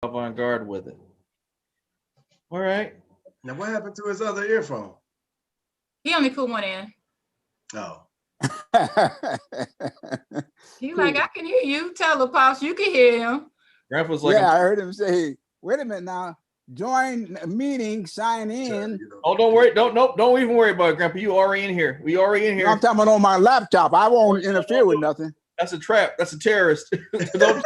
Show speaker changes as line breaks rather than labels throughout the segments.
avant-garde with it. All right.
Now, what happened to his other earphone?
He only put one in.
Oh.
He like, I can hear you. Tell the Pops you can hear him.
Grandpa's like,
yeah, I heard him say, wait a minute now. Join a meeting, sign in.
Oh, don't worry. Don't even worry about it, Grandpa. You already in here. We already in here.
No, I'm talking about on my laptop. I won't interfere with nothing.
That's a trap. That's a terrorist. Don't do it.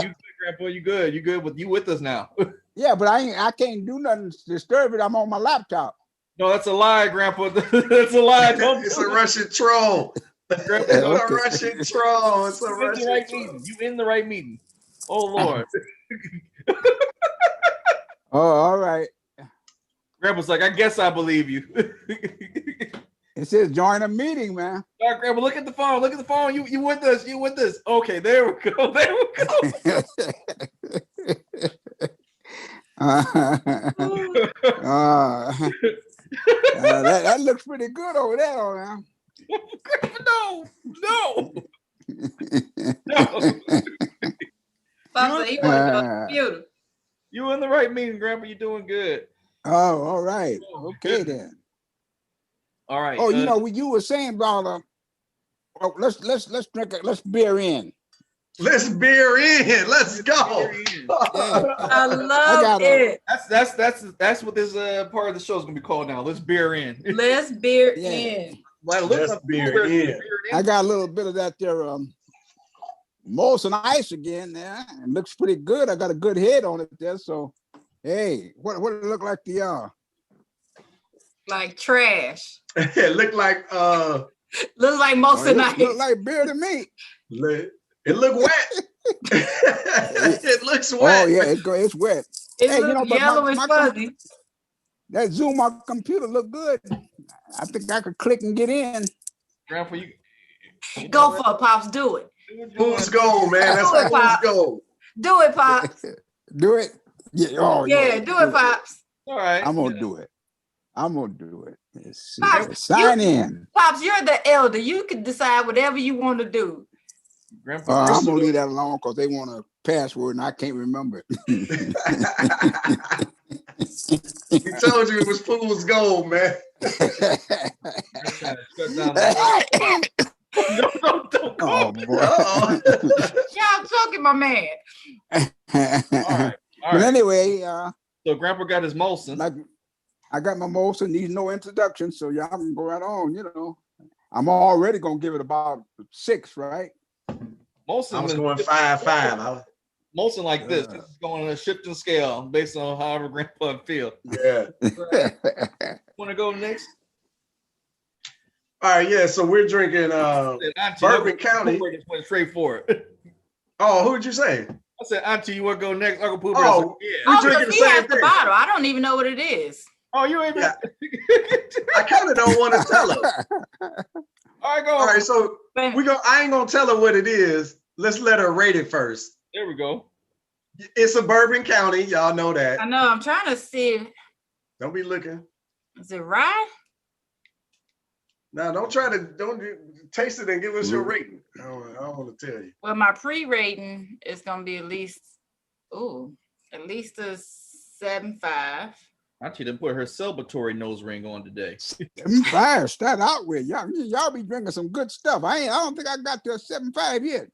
You good, Grandpa. You good. You good with us now.
Yeah, but I can't do nothing to disturb it. I'm on my laptop.
No, that's a lie, Grandpa. That's a lie.
It's a Russian troll.
Grandpa,
It's a Russian troll. It's a Russian troll.
You in the right meeting. Oh, Lord.
Oh, all right.
Grandpa's like, I guess I believe you.
It says join a meeting, man.
All right, Grandpa, look at the phone. Look at the phone. You with us. You with us. Okay, there we go. There we go.
That looks pretty good over there, man.
No.
Papa, he went to the computer.
You in the right meeting, Grandpa. You're doing good.
Oh, all right. Okay, then.
All right.
Oh, you were saying about let's drink it. Let's beer in.
Let's beer in. Let's go.
Yeah.
I love it.
That's what this part of the show is gonna be called now. Let's beer in.
Let's beer in.
Let's beer in.
I got a little bit of that there Molson Ice again there. It looks pretty good. I got a good head on it there. So hey, what it look like to
like trash.
It looked like
looks like Molson Ice.
Look like beer to me.
It look wet. It looks wet.
Oh yeah, it's wet.
It looks yellow and fuzzy.
That Zoom, my computer look good. I think I could click and get in.
Grandpa,
go for it, Pops. Do it.
Fool's gold, man. That's how fool's gold.
Do it, Pops.
Do it. Yeah. Oh yeah.
Do it, Pops.
All right.
I'm gonna do it. Let's see.
Pops,
sign in.
Pops, you're the elder. You can decide whatever you want to do.
Grandpa,
I'm gonna leave that alone because they want a password and I can't remember it.
He told you it was fool's gold, man.
Don't
oh boy.
Y'all talking, my man.
All right.
But anyway,
so Grandpa got his Molson.
Like I got my Molson, needs no introduction, so y'all can go right on. I'm already gonna give it about 6, right?
Molson
I was going 5-5.
Molson like this. This is going on a shifting scale based on however Grandpa feel.
Yeah.
Want to go next?
All right, yeah. So we're drinking Bourbon County.
Just went straight for it.
Oh, who'd you say?
I said, Auntie, you want to go next? Uncle Pooh.
Oh,
yeah.
We drinking the
he
same
has the
thing.
bottle. I don't even know what it is.
Oh, you ain't.
Yeah. I kind of don't want to tell her.
All right, go.
All right, so I ain't gonna tell her what it is. Let's let her rate it first.
There we go.
It's a Bourbon County. Y'all know that.
I know. I'm trying to see.
Don't be looking.
Is it rye?
Now, don't taste it and give us your rating. I don't want to tell you.
Well, my pre-rating is gonna be at least a 7.5.
Auntie didn't put her celebratory nose ring on today.
7.5. Start out with y'all be drinking some good stuff. I don't think I got to a 7.5 yet.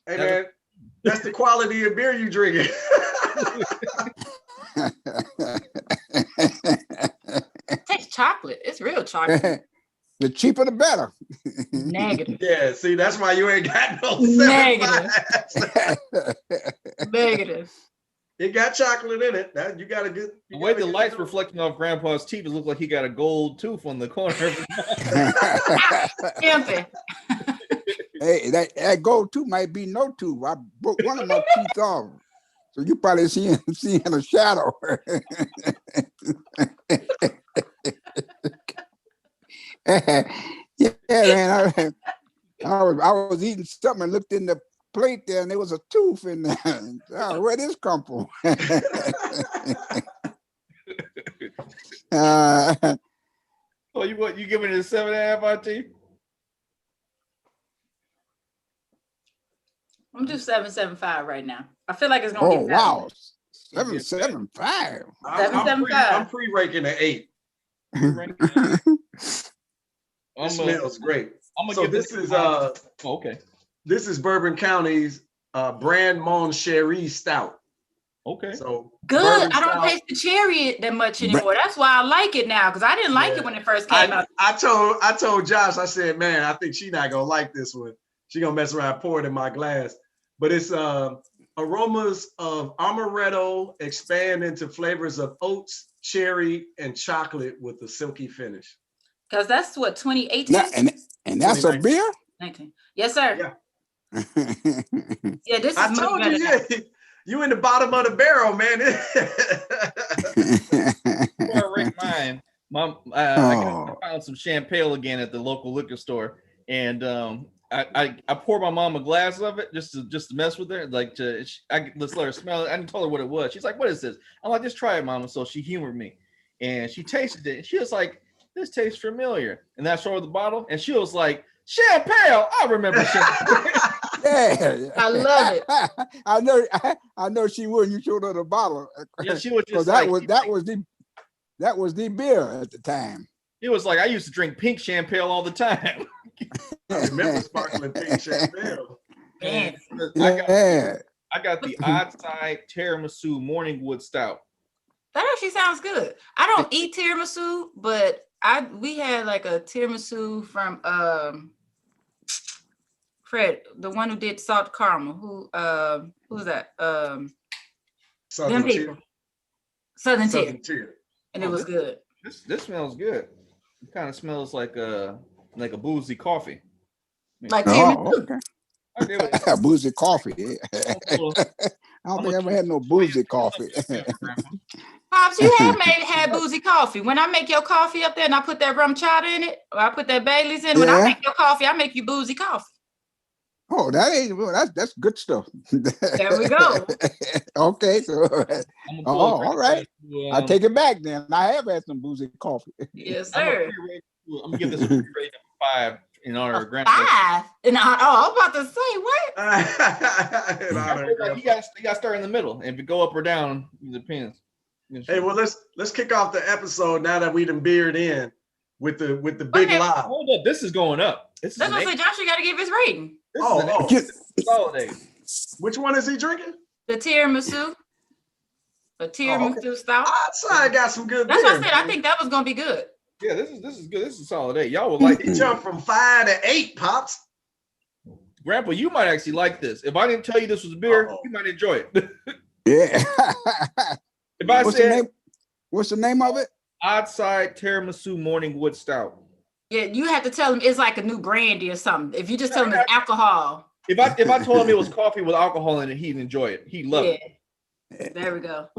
Hey man, that's the quality of beer you drinking.
It tastes chocolate. It's real chocolate.
The cheaper the better.
Negative.
Yeah, see, that's why you ain't got no
Negative.
7.5.
Negative.
It got chocolate in it. That you got a good.
The way the light's reflecting off Grandpa's teeth, it looks like he got a gold tooth on the corner.
Pimping.
Hey, that gold tooth might be no tooth. I broke one of my teeth off. So you probably seeing a shadow. Yeah, man. I was eating something and looked in the plate there and there was a tooth in there. Oh, where this come from?
So you giving it a 7.5, Auntie?
I'm just 775 right now. I feel like it's gonna
Oh
get better.
wow, 775.
I'm pre-raking an 8. It smells great. So this is
okay.
This is Bourbon County's Brand Mon Cherie Stout.
Okay.
So
Good.
bourbon
I don't
stout.
taste the cherry that much anymore. That's why I like it now, because I didn't like it when it first came out.
I told Josh, I said, man, I think she's not gonna like this one. She gonna mess around, pour it in my glass. But it's aromas of amaretto expand into flavors of oats, cherry, and chocolate with a silky finish.
Because that's what, 2018?
And that's a beer?
19. Yes, sir.
Yeah.
Yeah, this is
I
much
told
better
you,
now.
yeah, you in the bottom of the barrel, man.
Before I rate mine, I found some champagne again at the local liquor store, and I poured my mom a glass of it just to mess with her, like let's let her smell it. I didn't tell her what it was. She's like, "What is this?" I'm like, "Just try it, Mama." So she humored me, and she tasted it. And she was like, "This tastes familiar." And then I showed her the bottle, and she was like, "Champagne! I remember champagne."
Yeah,
I love it.
I know she would. You showed her the bottle.
Yeah, she was just
that
like,
was the beer at the time.
it was like I used to drink pink champagne all the time.
I remember sparkling pink champagne.
Man.
I got the Odd Side Tiramisu Morningwood Stout.
That actually sounds good. I don't eat tiramisu, but we had like a tiramisu from Fred, the one who did salt caramel. Who's that?
Southern
them people.
Tier.
Southern
Southern
Tier.
Tier.
And it was good.
This smells good. It kind of smells like a boozy coffee.
Like tiramisu.
Okay. Boozy coffee. I don't think I ever had no boozy coffee.
Pops, you have had boozy coffee. When I make your coffee up there and I put that rum chata in it, or I put that Bailey's in, when I make your coffee, I make you boozy coffee.
Oh, that's good stuff.
There we go.
Okay, so all right. I take it back then. I have had some boozy coffee.
Yes, sir.
I'm gonna give this a rating of 5 in honor of Grandpa.
5? I was about to say what?
You got to start in the middle, and if you go up or down, it depends.
Hey, well, let's kick off the episode now that we done beered in with the big live.
Hold up, this is going up.
That's what I say. Josh, you got to give his rating.
Holiday.
Which one is he drinking?
The tiramisu. The tiramisu stout.
Outside got some good.
That's what I said. I think that was gonna be good.
Yeah, this is good. This is a solid 8. Y'all would like
it. Jump from 5 to 8, Pops.
Grandpa, you might actually like this. If I didn't tell you this was beer, you might enjoy it.
Yeah.
If I
what's the name of it?
Odd Side Tiramisu Morningwood Stout.
Yeah, you have to tell him it's like a new brandy or something. If you just tell him it's alcohol.
If I told him it was coffee with alcohol in it, he'd enjoy it. He'd love it.
There we go.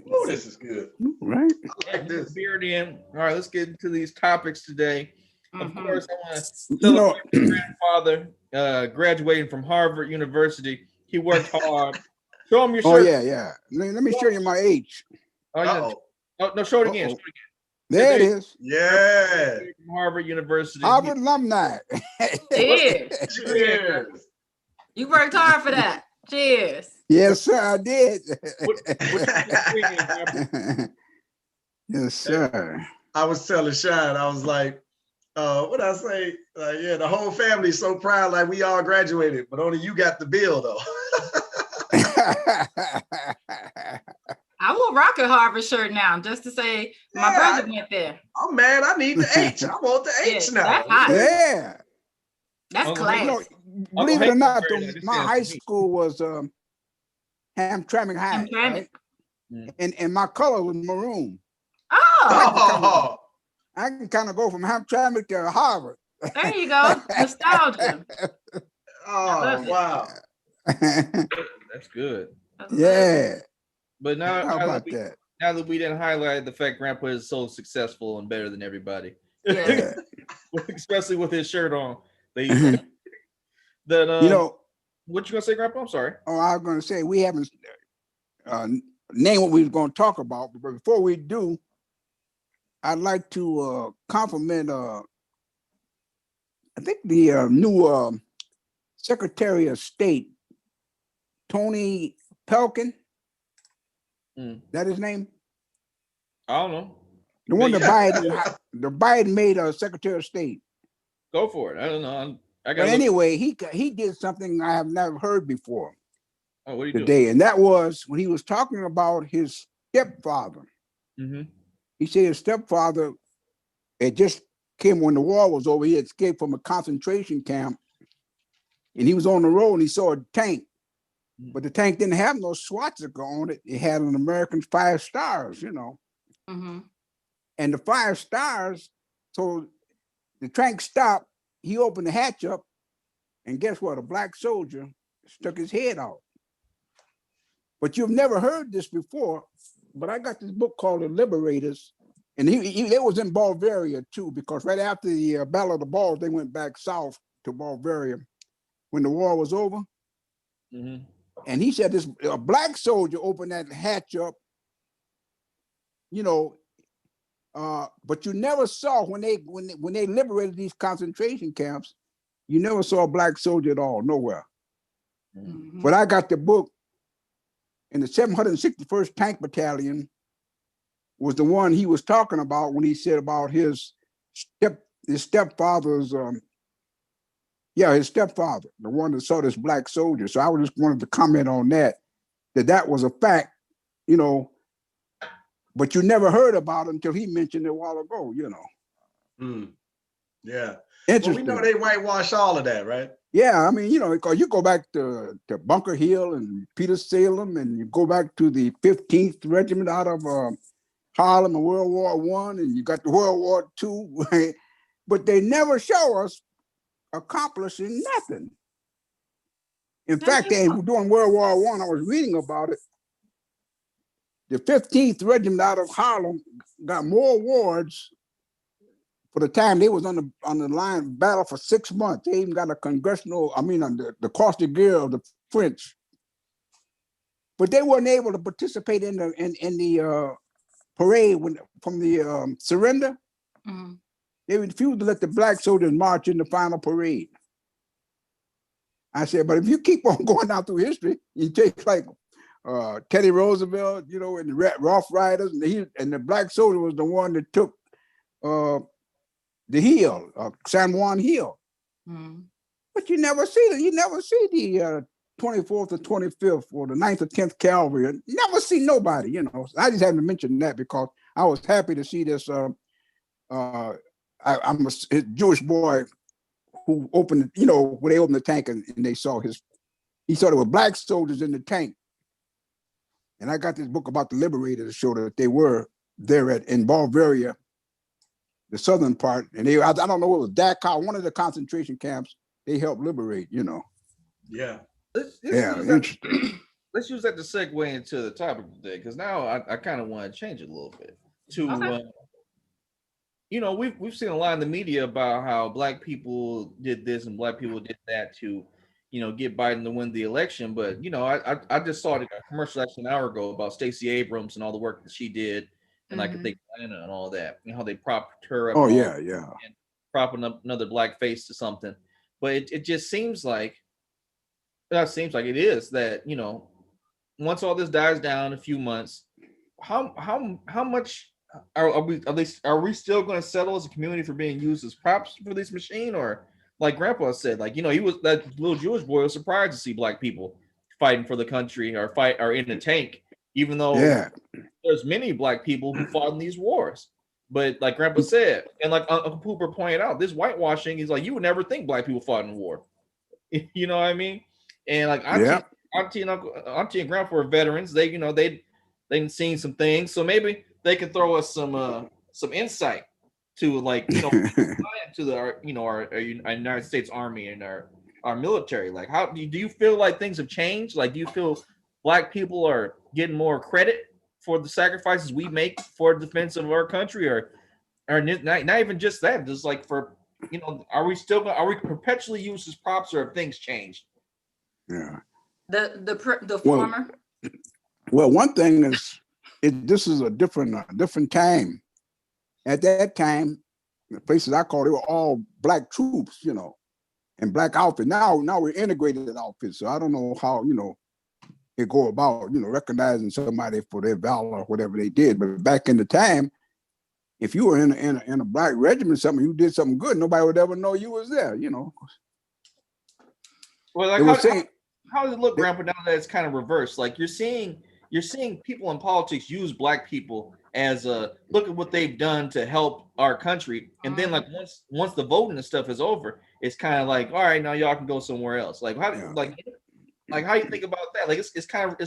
Oh, this is good.
Right.
I like this.
Beard in. All right, let's get into these topics today. Of course, I want to celebrate my grandfather graduating from Harvard University. He worked hard. Show him your shirt.
Oh, yeah. Let me show you my age.
Oh, yeah. Oh, no, show it again. Show it again.
There it is.
Yeah.
From Harvard University.
Harvard alumni.
Cheers.
You worked hard for that. Cheers.
Yes, sir, I did. Yes, sir.
I was telling Sean, I was like, what I say? Yeah, the whole family's so proud, like we all graduated, but only you got the bill though.
I will rock a Harvard shirt now, just to say my brother went there.
I'm mad. I need the H. I want the H now.
That's hot.
Yeah.
That's class.
Believe it or not, my high school was Hamtramck High.
Hamtramck.
Right? And my color was maroon.
Oh.
I can kind of go from Hamtramck to Harvard.
There you go. Nostalgia.
Oh, wow.
That's good.
Yeah.
But now that we didn't highlight the fact Grandpa is so successful and better than everybody.
Yeah.
Especially with his shirt on. What you gonna say, Grandpa? I'm sorry.
Oh, I was gonna say we haven't named what we were gonna talk about, but before we do, I'd like to compliment I think the new Secretary of State, Tony Pelkin. That his name?
I don't know.
The one that Biden made a Secretary of State.
Go for it. I don't know.
But anyway, he did something I have never heard before.
Oh, what did he
today,
do?
And that was when he was talking about his stepfather. He said his stepfather had just came when the war was over. He had escaped from a concentration camp, and he was on the road and he saw a tank, but the tank didn't have no swastika on it. It had an American 5 stars, you know. And the 5 stars, so the tank stopped. He opened the hatch up, and guess what? A black soldier stuck his head out. But you've never heard this before, but I got this book called The Liberators, and it was in Bulgaria too, because right after the Battle of the Balls, they went back south to Bulgaria when the war was over. And he said a black soldier opened that hatch up, you know, but you never saw when they liberated these concentration camps, you never saw a black soldier at all, nowhere. But I got the book, and the 761st Tank Battalion was the one he was talking about when he said about his stepfather's, his stepfather, the one that saw this black soldier. So I just wanted to comment on that was a fact, you know, but you never heard about it until he mentioned it a while ago, you know.
Yeah.
Interesting.
Well, we know they whitewash all of that, right?
Yeah, I mean, you know, because you go back to Bunker Hill and Peter Salem, and you go back to the 15th Regiment out of Harlem in World War I, and you got the World War II, right? But they never show us accomplishing nothing. In fact, during World War I was reading about it. The 15th Regiment out of Harlem got more awards for the time they was on the line battle for 6 months. They even got a the Cross de Guerre of the French. But they weren't able to participate in the parade from the surrender. They refused to let the black soldiers march in the final parade. I said, but if you keep on going down through history, you take like Teddy Roosevelt, you know, and the Rough Riders, and the black soldier was the one that took the hill, San Juan Hill. But you never see that. You never see the 24th or 25th or the 9th or 10th Cavalry. You never see nobody, you know. I just had to mention that because I was happy to see this. I'm a Jewish boy who opened, you know, when they opened the tank and they saw he saw there were black soldiers in the tank. And I got this book about the Liberators to show that they were there in Bulgaria, the southern part, and I don't know, it was Dachau, one of the concentration camps they helped liberate, you know.
Yeah.
Let's use that to segue into the topic today, because now I kind of want to change it a little bit to, you know, we've seen a lot in the media about how black people did this and black people did that to, you know, get Biden to win the election. But, you know, I just saw a commercial actually an hour ago about Stacey Abrams and all the work that she did. And like I think Atlanta and all that, and how they propped her up. And propping up another black face to something. But it just seems like it is that, you know, once all this dies down in a few months, how much are we still going to settle as a community for being used as props for this machine? Or like Grandpa said, like, you know, that little Jewish boy was surprised to see black people fighting for the country or in a tank, even though there's many black people who fought in these wars. But like Grandpa said, and like Uncle Pooper pointed out, this whitewashing is like, you would never think black people fought in war. You know what I mean? And like Auntie and Grandpa are veterans. They, you know, they've seen some things, so maybe they can throw us some insight to, like, you know, to our United States Army and our military. Like, how do you feel like things have changed? Like, do you feel black people are getting more credit for the sacrifices we make for defense of our country, or not even just that, just like for, you know, are we perpetually used as props, or have things changed?
Yeah.
The former.
Well, one thing is, this is a different time. At that time, the places I called, they were all black troops, you know. and black outfit. Now we're integrated outfits. So I don't know how, they go about, recognizing somebody for their valor or whatever they did. But back in the time, if you were in a black regiment, something you did something good, nobody would ever know you was there.
Well, like how does it look, Grandpa? Now that it's kind of reversed, like you're seeing people in politics use black people as a look at what they've done to help our country, and then like once the voting and stuff is over, it's kind of like, all right, now y'all can go somewhere else. Like how like how you think about that? Like it's trying to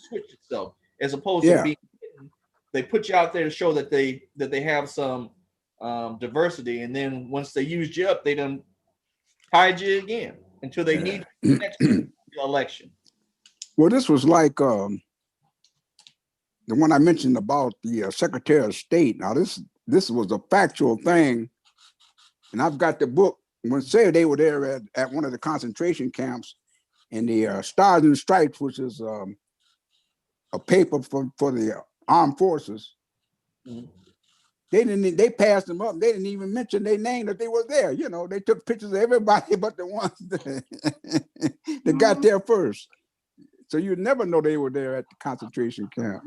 switch itself as opposed to being. They put you out there to show that they have some diversity, and then once they used you up, they done hide you again until they need the next election.
Well, this was like the one I mentioned about the Secretary of State. Now, this was a factual thing, and I've got the book. When say they were there at one of the concentration camps, and the Stars and Stripes, which is a paper for the armed forces. Mm-hmm. They passed them up. They didn't even mention their name that they were there. They took pictures of everybody but the ones that got there first. So you'd never know they were there at the concentration camp,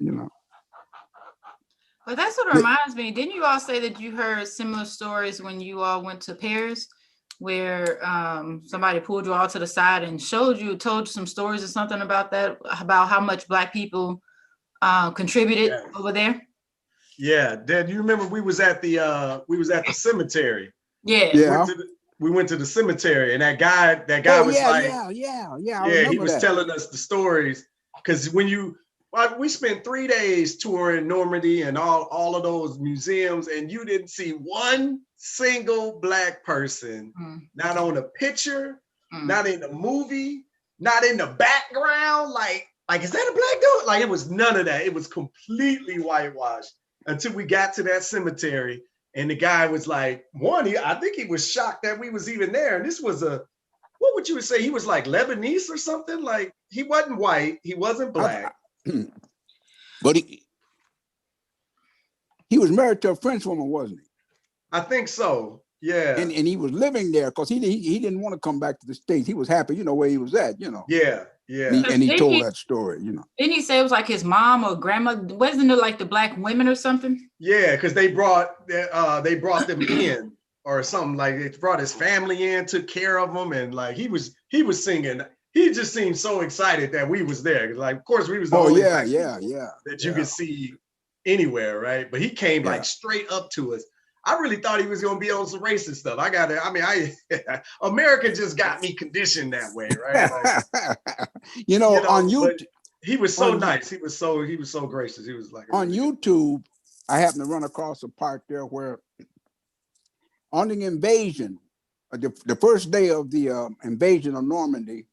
But that's what reminds me. Didn't you all say that you heard similar stories when you all went to Paris, where somebody pulled you all to the side and told you some stories or something about that, about how much Black people contributed over there?
Yeah, Dad, you remember we was at the cemetery.
Yeah.
We went to the cemetery, and that guy was he was telling us the stories, because we spent 3 days touring Normandy and all of those museums, and you didn't see one single Black person, not on a picture, not in the movie, not in the background. Like, is that a Black dude? Like, it was none of that. It was completely whitewashed until we got to that cemetery. And the guy was like, I think he was shocked that we was even there. And this was what would you say? He was like Lebanese or something? Like, he wasn't white. He wasn't Black.
But he was married to a French woman, wasn't he?
I think so. Yeah.
And he was living there because he didn't want to come back to the States. He was happy, where he was at,
Yeah. Yeah.
And he told that story,
Didn't he say it was like his mom or grandma? Wasn't it like the Black women or something?
Yeah, because they brought them in or something. Like, they brought his family in, took care of them, and like he was singing. He just seemed so excited that we was there. Like, of course, we was the only that you could see anywhere, right? But he came like straight up to us. I really thought he was gonna be on some racist stuff. America just got me conditioned that way, right? Like,
on YouTube,
he was so nice. He was so gracious. He was like
on YouTube. I happened to run across a part there where on the invasion, the first day of the invasion of Normandy,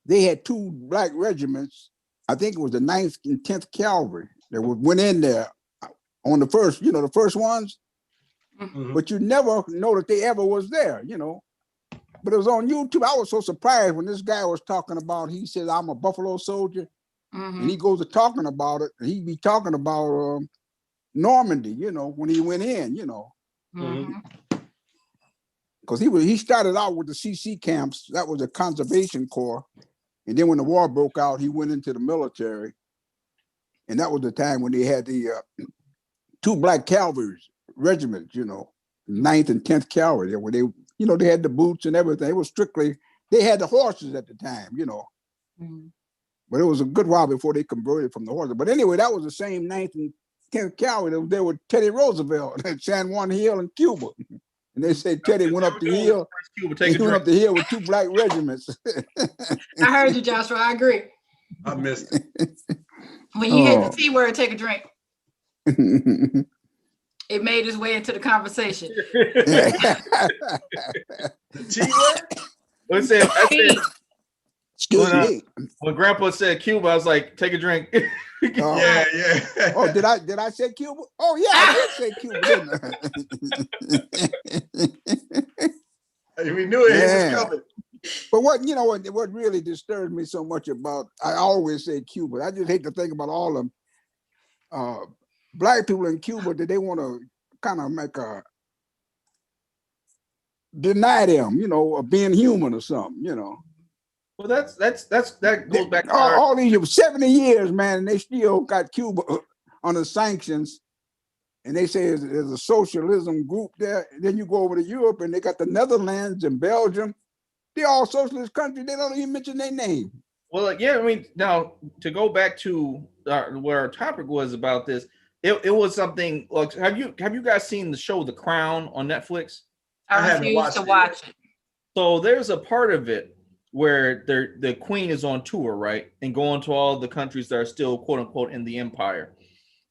they had 2 Black regiments. I think it was the 9th and 10th Cavalry that went in there on the first, the first ones. Mm-hmm. But you never know that they ever was there, But it was on YouTube. I was so surprised when this guy was talking about, he said, I'm a Buffalo soldier. Mm-hmm. And he goes to talking about it. And he'd be talking about Normandy, when he went in,
Mm-hmm.
Because he started out with the CC camps. That was the Conservation Corps. And then when the war broke out, he went into the military. And that was the time when they had the 2 Black cavalry regiments, 9th and 10th Cavalry, where they, they had the boots and everything. It was strictly, they had the horses at the time, Mm-hmm. But it was a good while before they converted from the horses. But anyway, that was the same 9th and 10th Cavalry that was there with Teddy Roosevelt at San Juan Hill in Cuba. And they said Teddy went up the hill. He went up the hill with 2 Black regiments.
I heard you, Joshua. I agree.
I missed it.
When you hit the T word, take a drink. It made its way into the conversation.
T word?
I said,
excuse me.
When Grandpa said Cuba, I was like, take a drink.
Yeah.
Oh, did I say Cuba? Oh yeah, I did say Cuba, didn't I?
We knew it was coming.
But what really disturbs me so much about, I always say Cuba. I just hate to think about all them Black people in Cuba that they want to kind of make deny them, of being human or something,
Well, that goes back to
all these 70 years, man, and they still got Cuba under sanctions, and they say there's a socialism group there. Then you go over to Europe, and they got the Netherlands and Belgium. They're all socialist countries. They don't even mention their name.
Well, yeah, I mean, now to go back to where our topic was about this, it was something like, have you guys seen the show The Crown on Netflix?
I refuse to watch it.
So there's a part of it where the queen is on tour, right, and going to all the countries that are still quote unquote in the empire,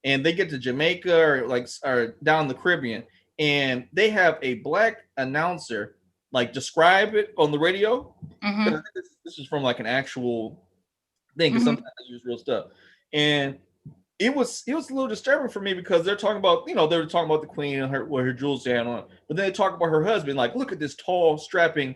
and they get to Jamaica or down the Caribbean, and they have a black announcer like describe it on the radio.
Mm-hmm.
This is from like an actual thing, because sometimes they use real stuff, and it was a little disturbing for me because they're talking about, they were talking about the queen and her jewels she had on, but then they talk about her husband, like, look at this tall, strapping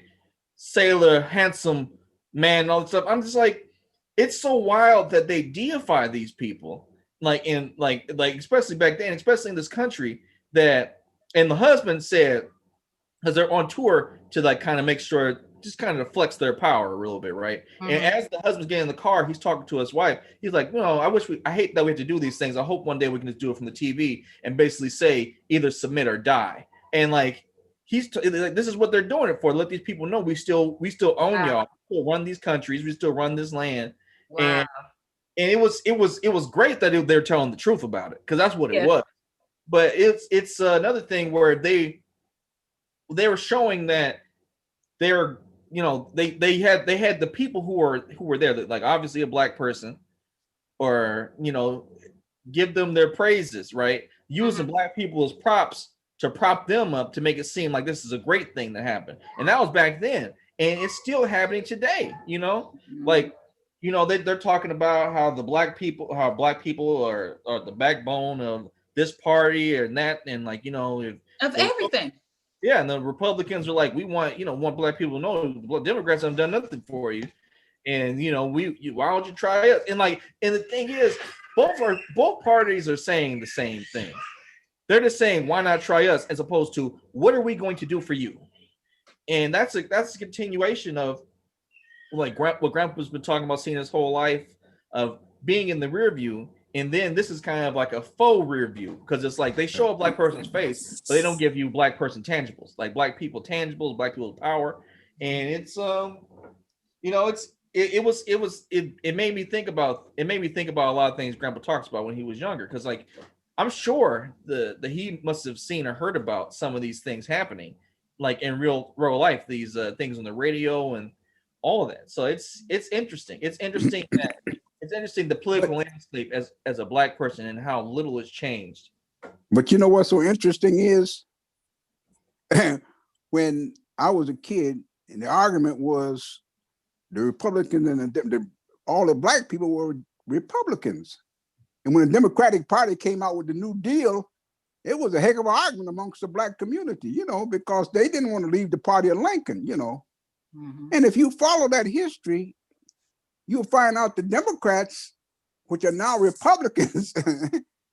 sailor, handsome man, and all this stuff. I'm just like, it's so wild that they deify these people, like especially back then, especially in this country, and the husband said, because they're on tour to like kind of make sure, just kind of flex their power a little bit, right? Mm-hmm. And as the husband's getting in the car, he's talking to his wife. He's like, I hate that we have to do these things. I hope one day we can just do it from the TV and basically say either submit or die. And like, like, this is what they're doing it for. Let these people know we still own y'all. We still run these countries. We still run this land. Wow. And it was great that they're telling the truth about it, because that's what it was. But it's another thing where they were showing that they're, they had the people who were there, that, like, obviously a black person, or give them their praises, right? Using black people as props to prop them up to make it seem like this is a great thing that happened. And that was back then, and it's still happening today. Like, they're talking about how black people are the backbone of this party or that, and like,
of everything.
Yeah, and the Republicans are like, we want black people to know the Democrats haven't done nothing for you, and why don't you try it? And the thing is, both parties are saying the same thing. They're just saying, why not try us, as opposed to, what are we going to do for you? And that's a continuation of like what Grandpa's been talking about, seeing his whole life, of being in the rear view. And then this is kind of like a faux rear view, because it's like they show a black person's face, but they don't give you black person tangibles, like black people tangibles, black people's power. And it's it made me think about a lot of things Grandpa talks about when he was younger, because like, I'm sure that he must have seen or heard about some of these things happening, like in real life, these things on the radio and all of that. So it's interesting. It's interesting that the political landscape as a black person, and how little has changed.
But you know what's so interesting is, when I was a kid, and the argument was the Republicans and all the black people were Republicans. And when the Democratic Party came out with the New Deal, it was a heck of an argument amongst the black community, because they didn't want to leave the party of Lincoln, Mm-hmm. And if you follow that history, you'll find out the Democrats, which are now Republicans,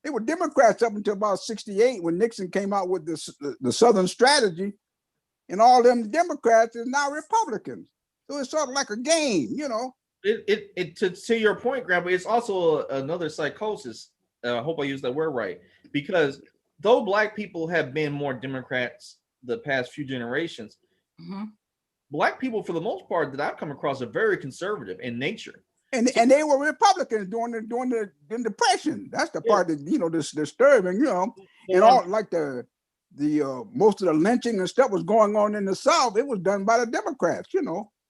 they were Democrats up until about 1968, when Nixon came out with the Southern Strategy, and all them Democrats are now Republicans. So it's sort of like a game,
It to your point, Grandpa, it's also another psychosis. I hope I use that word right, because though black people have been more Democrats the past few generations, black people, for the most part, that I've come across, are very conservative in nature.
And they were Republicans during the Depression. That's the part that that's disturbing, and all like the most of the lynching and stuff was going on in the South. It was done by the Democrats,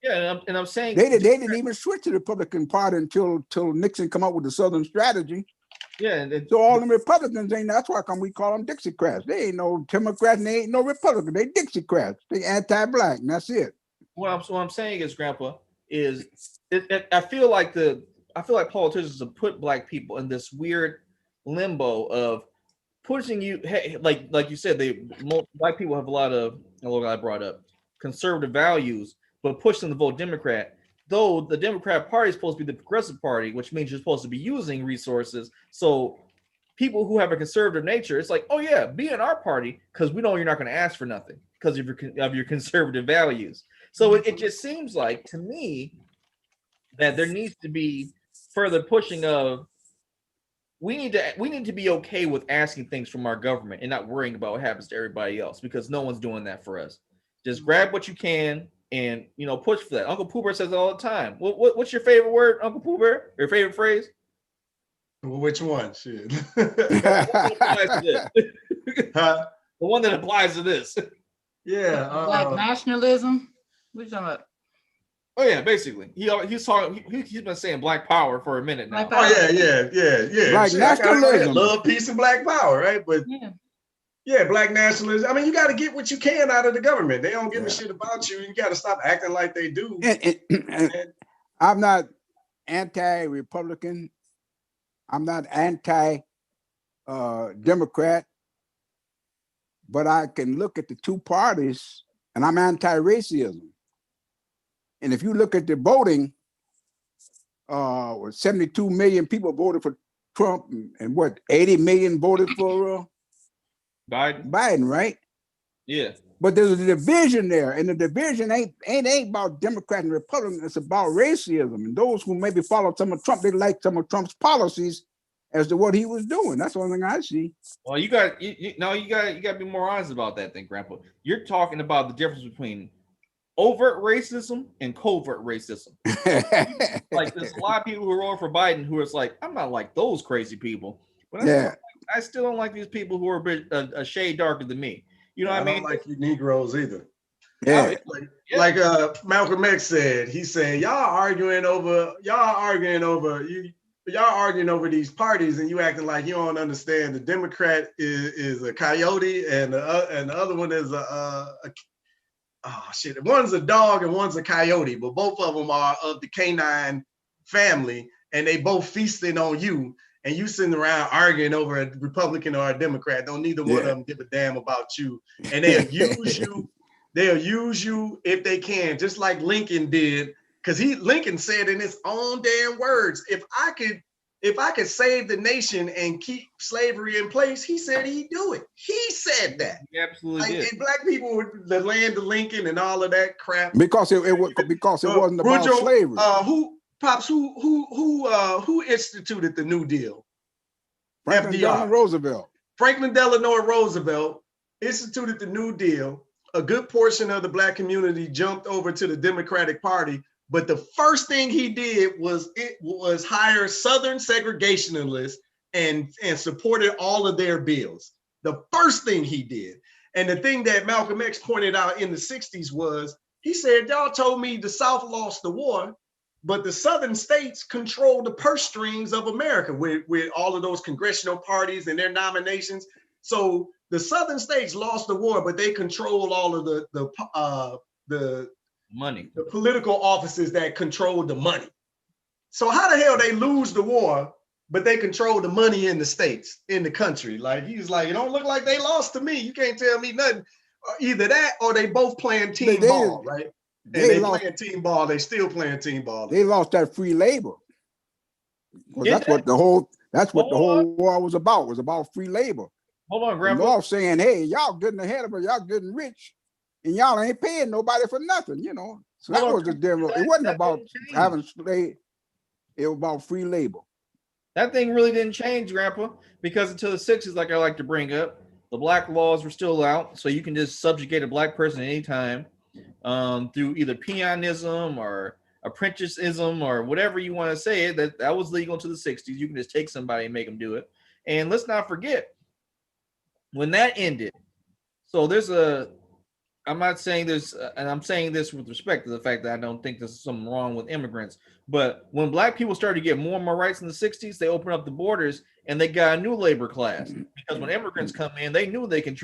Yeah, and I'm saying
they didn't even switch to the Republican Party until Nixon come up with the Southern Strategy.
Yeah,
so all the Republicans ain't. That's why we call them Dixiecrats. They ain't no Democrats, and they ain't no Republican. They Dixiecrats. They anti-black, and that's it.
What I'm saying is, Grandpa, is I feel like politicians have put black people in this weird limbo of pushing you. Hey, like you said, black people have a lot of, what I brought up, conservative values, but push them to vote Democrat. Though the Democrat Party is supposed to be the progressive party, which means you're supposed to be using resources. So people who have a conservative nature, it's like, oh yeah, be in our party, because we know you're not going to ask for nothing. because of your conservative values. So it just seems like to me that there needs to be further pushing of we need to be okay with asking things from our government and not worrying about what happens to everybody else, because no one's doing that for us. Just grab what you can and push for that. Uncle Pooh Bear says it all the time. What's your favorite word, Uncle Pooh Bear? Your favorite phrase?
Which one? Shit.
Huh? The one that applies to this.
Yeah.
Black nationalism. What you talking about?
Oh yeah, basically. He's been saying black power for a minute now.
Oh yeah.
Black nationalism.
Love, peace, and black power, right? But yeah, black nationalism. I mean, you got to get what you can out of the government. They don't give a shit about you. You got to stop acting like they do.
And I'm not anti-Republican. I'm not anti-Democrat. But I can look at the two parties, and I'm anti-racism. And if you look at the voting, 72 million people voted for Trump, and what, 80 million voted for Biden, right?
Yeah.
But there's a division there, and the division ain't about Democrat and Republican. It's about racism. And those who maybe follow some of Trump, they like some of Trump's policies as to what he was doing. That's the only thing I see.
Well, you got to be more honest about that thing, Grandpa. You're talking about the difference between overt racism and covert racism. Like there's a lot of people who are rolling for Biden who are like, I'm not like those crazy people, but I still don't like these people who are a shade darker than me. You know what I mean?
I don't like you Negroes either.
Yeah.
Like Malcolm X said, he said, y'all arguing over these parties, and you acting like you don't understand. The Democrat is a coyote, and the other one is one's a dog and one's a coyote, but both of them are of the canine family, and they both feasting on you, and you sitting around arguing over a Republican or a Democrat. Don't neither one of them give a damn about you, and they'll use you. They'll use you if they can, just like Lincoln did, because Lincoln said in his own damn words, if I could save the nation and keep slavery in place, he said he'd do it. He said that.
He absolutely did.
And black people with the land of Lincoln and all of that crap.
Because it wasn't about slavery.
Who instituted the New Deal?
Franklin Delano Roosevelt.
Franklin Delano Roosevelt instituted the New Deal. A good portion of the black community jumped over to the Democratic Party. But the first thing he did was hire Southern segregationists and supported all of their bills. The first thing he did. And the thing that Malcolm X pointed out in the 60s was, he said, y'all told me the South lost the war, but the Southern states control the purse strings of America with all of those congressional parties and their nominations. So the Southern states lost the war, but they control all of the
money,
the political offices that control the money. So how the hell they lose the war, but they control the money in the states, in the country? Like, he's like, it don't look like they lost to me. You can't tell me nothing. Either that or they both playing team ball, right? They playing team ball. They still playing team ball.
They lost that free labor. Well, that's what the whole war was about. It was about free labor.
Hold on, Grandpa.
All saying, hey, y'all getting ahead of it, y'all getting rich, and y'all ain't paying nobody for nothing, So that was the difference. It wasn't about having slave. It was about free labor.
That thing really didn't change, Grandpa, because until the 60s, like I like to bring up, the black laws were still out, so you can just subjugate a black person at any time through either peonism or apprenticesism or whatever you want to say it. That was legal until the 60s. You can just take somebody and make them do it. And let's not forget, when that ended, so I'm not saying this, and I'm saying this with respect to the fact that I don't think there's something wrong with immigrants, but when black people started to get more and more rights in the 60s, they opened up the borders and they got a new labor class, because when immigrants come in, they knew they can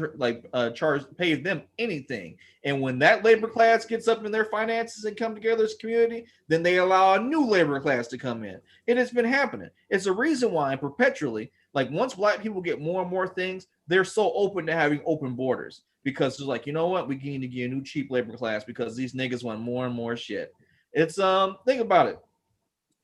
pay them anything. And when that labor class gets up in their finances and come together as a community, then they allow a new labor class to come in. It has been happening. It's a reason why perpetually, like once black people get more and more things, they're so open to having open borders, because it's like, you know what, we need to get a new cheap labor class because these niggas want more and more shit. It's think about it.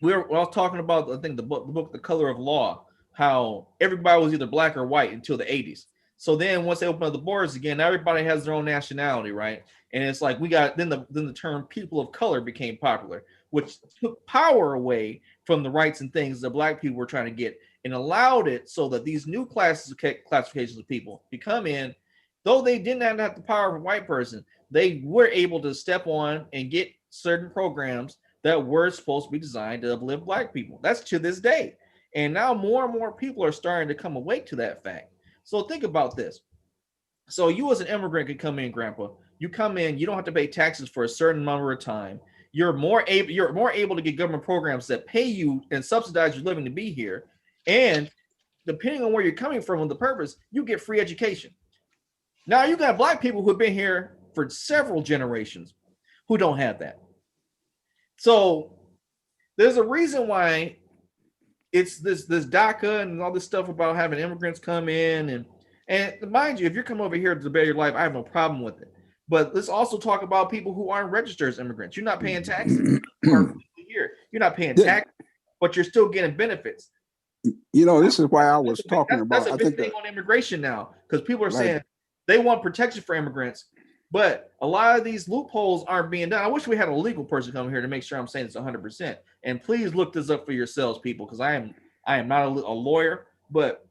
I was talking about, I think the book The Color of Law, how everybody was either black or white until the 80s. So then once they open up the borders again, everybody has their own nationality, right? And it's like we got then the term people of color became popular, which took power away from the rights and things that black people were trying to get and allowed it so that these new classifications of people could come in, though they didn't have the power of a white person, they were able to step on and get certain programs that were supposed to be designed to uplift black people. That's to this day. And now more and more people are starting to come awake to that fact. So think about this. So you as an immigrant can come in, Grandpa. You come in, you don't have to pay taxes for a certain number of time. You're more able to get government programs that pay you and subsidize your living to be here. And depending on where you're coming from and the purpose, you get free education. Now you got black people who have been here for several generations who don't have that. So there's a reason why it's this DACA and all this stuff about having immigrants come in and mind you, if you're coming over here to better your life, I have no problem with it. But let's also talk about people who aren't registered as immigrants. You're not paying taxes here. You're not paying tax, but you're still getting benefits.
You know, this is why I was talking about.
That's a big thing on immigration now, because people are saying they want protection for immigrants, but a lot of these loopholes aren't being done. I wish we had a legal person come here to make sure I'm saying it's 100%. And please look this up for yourselves, people, because I am not a lawyer, but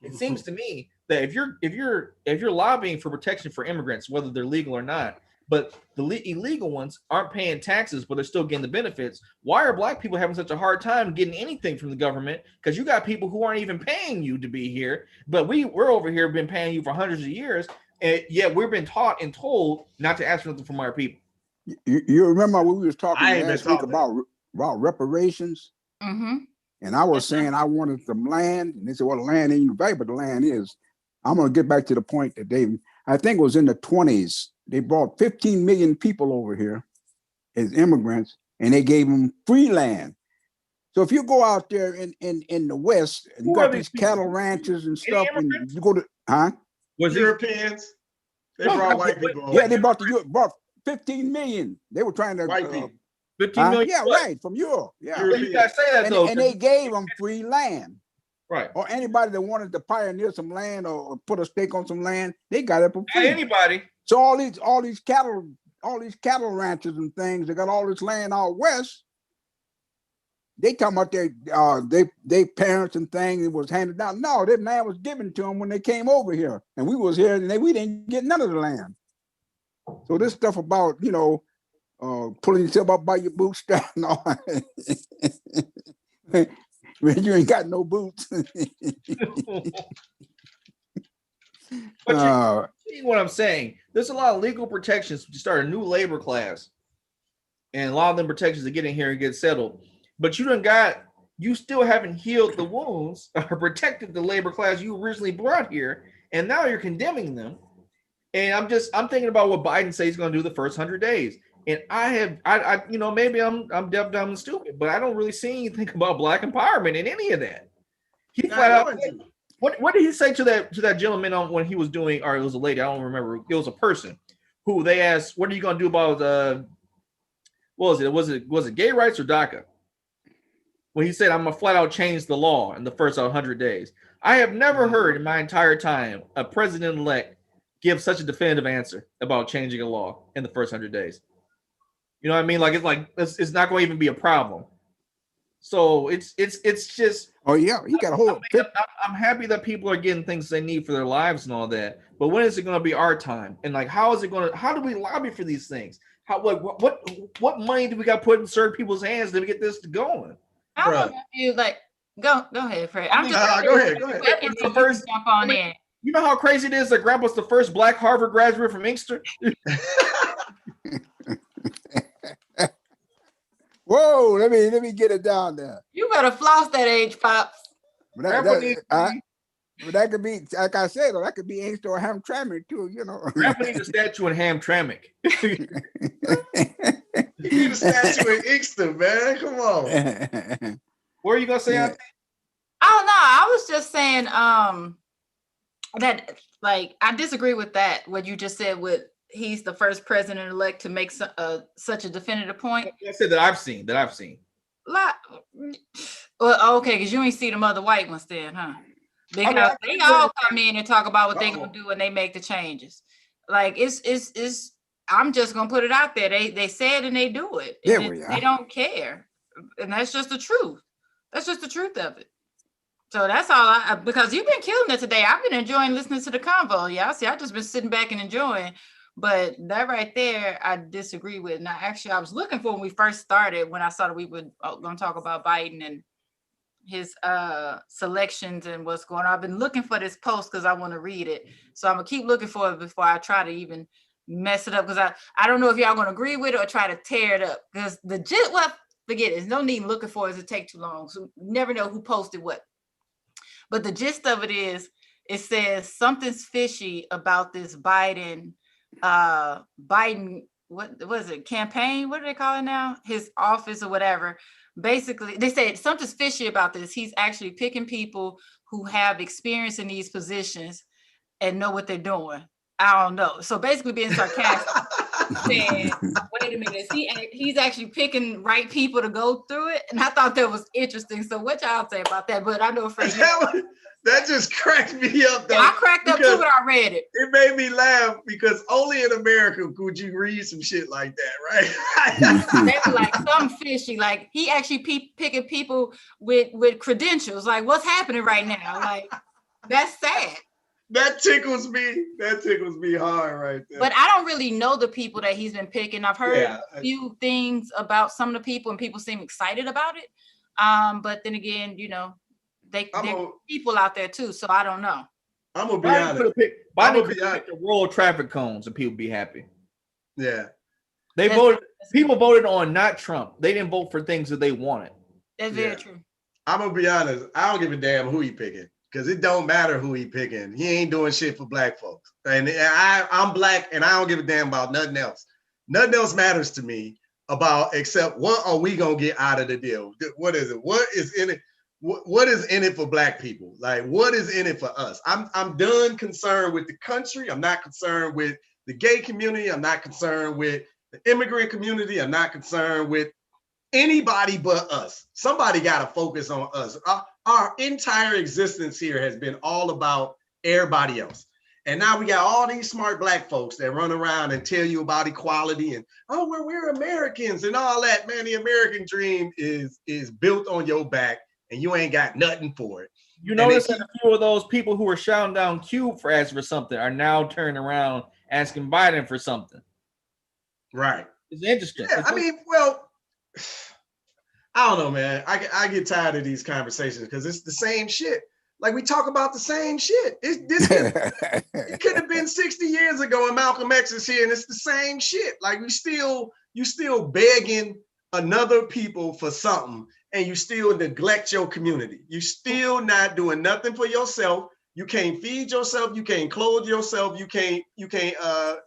it seems to me that if you're lobbying for protection for immigrants, whether they're legal or not, but the illegal ones aren't paying taxes, but they're still getting the benefits. Why are black people having such a hard time getting anything from the government? Because you got people who aren't even paying you to be here, but we're over here been paying you for hundreds of years, and yet we've been taught and told not to ask for nothing from our people.
You remember when we was talking last week about reparations?
Mm-hmm.
And I was saying I wanted some land, and they said, well, the land ain't valuable, but the land is. I'm going to get back to the point that I think it was in the 20s, they brought 15 million people over here as immigrants, and they gave them free land. So if you go out there in the West, and you got these cattle ranches and stuff, and you go to,
Was Europeans? They brought white people over.
Yeah, they brought 15 million. They were trying to
white people.
15 million.
Yeah, right, from Europe. Yeah.
You gotta say that though.
And they gave them free land.
Right.
Or anybody that wanted to pioneer some land or put a stake on some land, they got it for free.
Anybody.
So all these cattle ranches and things, they got all this land out west. They talking about they parents and things, it was handed down. No, that land was given to them when they came over here. And we was here and we didn't get none of the land. So this stuff about, pulling yourself up by your bootstrap and all. Man, you ain't got no boots.
But you're seeing what I'm saying. There's a lot of legal protections to start a new labor class. And a lot of them protections to get in here and get settled. But you still haven't healed the wounds or protected the labor class you originally brought here. And now you're condemning them. And I'm thinking about what Biden says he's going to do the first 100 days. And maybe I'm deaf, dumb, and stupid, but I don't really see anything about black empowerment in any of that. He flat out. What did he say to that gentleman when he was doing, or it was a lady, I don't remember. It was a person who they asked, "What are you going to do about what was it? Was it gay rights or DACA?" When he said, "I'm gonna flat out change the law in the first 100 days." I have never heard in my entire time a president-elect give such a definitive answer about changing a law in the first 100 days. You know what I mean? It's not going to even be a problem. So it's just.
Oh yeah, you got a whole.
I'm happy that people are getting things they need for their lives and all that. But when is it going to be our time? And how do we lobby for these things? What money do we got put in certain people's hands to get this going?
I don't know if you go ahead, Fred. I'm just
go ahead.
The first jump on in. You know how crazy it is that Grandpa's the first Black Harvard graduate from Inkster?
Whoa, let me get it down there.
You better floss that age, Pops.
But that could be, like I said, that could be Inkster or Hamtramck too,
Grandpa needs a statue in Hamtramck.
You need a statue in Inkster, man. Come on.
What are you gonna say?
I don't know. I was just saying that I disagree with that. What you just said with he's the first president-elect to make such a definitive point.
I said that I've seen.
Well, okay, because you ain't see them other white ones then, huh? Because they all come in and talk about what they're gonna do when they make the changes. Like it's I'm just gonna put it out there. They say it and they do it. They don't care. And that's just the truth. That's just the truth of it. So that's all because you've been killing it today. I've been enjoying listening to the convo. Yeah, see, I've just been sitting back and enjoying. But that right there, I disagree with. Now, actually, I was looking for when we first started, when I saw that we were going to talk about Biden and his selections and what's going on. I've been looking for this post because I want to read it. So I'm going to keep looking for it before I try to even mess it up. Because I don't know if y'all going to agree with it or try to tear it up. Because forget it. There's no need looking for it. It'll take too long. So you never know who posted what. But the gist of it is, it says something's fishy about this Biden, what was it, campaign? What do they call it now? His office or whatever. Basically, they said something's fishy about this. He's actually picking people who have experience in these positions and know what they're doing. I don't know. So basically being sarcastic, saying, wait a minute, he's actually picking right people to go through it. And I thought that was interesting. So what y'all say about that? But I know
that just cracked me up though.
Yeah, I cracked up too when I read it.
It made me laugh because only in America could you read some shit like that, right?
They were like some fishy, like he actually picking people with credentials. Like, what's happening right now? Like, that's sad.
That tickles me. That tickles me hard right there.
But I don't really know the people that he's been picking. I've heard a few things about some of the people, and people seem excited about it. But then again, you know, there are people out there too, so I don't know.
I'm gonna be honest.
Biden could pick the roll traffic cones and people be happy.
Yeah.
People voted on not Trump. They didn't vote for things that they wanted.
That's very true.
I'm gonna be honest. I don't give a damn who he picking. Because it don't matter who he picking. He ain't doing shit for black folks. And I'm black and I don't give a damn about nothing else. Nothing else matters to me except what are we gonna get out of the deal? What is it? What is in it? What is in it for black people? Like, what is in it for us? I'm done concerned with the country. I'm not concerned with the gay community. I'm not concerned with the immigrant community. I'm not concerned with anybody but us. Somebody got to focus on us. Our entire existence here has been all about everybody else. And now we got all these smart black folks that run around and tell you about equality and, oh, we're Americans and all that. Man, the American dream is built on your back and you ain't got nothing for it.
You notice that a few of those people who were shouting down Cube for asking for something are now turning around asking Biden for something.
Right.
It's interesting.
Yeah, I mean, well, I don't know, man. I get tired of these conversations because it's the same shit. Like, we talk about the same shit. It could have been 60 years ago and Malcolm X is here and it's the same shit. Like, you still begging another people for something and you still neglect your community. You still not doing nothing for yourself. You can't feed yourself. You can't clothe yourself. You can't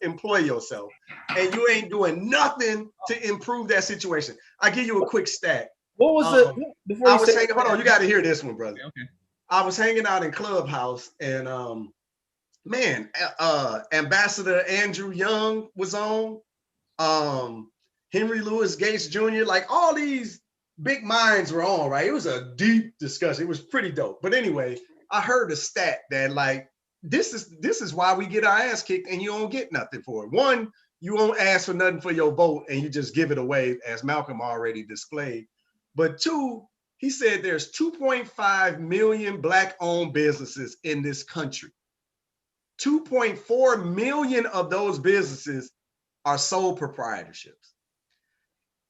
employ yourself. And you ain't doing nothing to improve that situation. I'll give you a quick stat.
What was it?
Hold on, you got to hear this one, brother. Okay. I was hanging out in Clubhouse and Ambassador Andrew Young was on. Henry Louis Gates Jr., like all these big minds were on, right? It was a deep discussion. It was pretty dope. But anyway, I heard a stat that like this is why we get our ass kicked and you don't get nothing for it. One, you won't ask for nothing for your vote and you just give it away, as Malcolm already displayed. But two, he said there's 2.5 million Black-owned businesses in this country. 2.4 million of those businesses are sole proprietorships.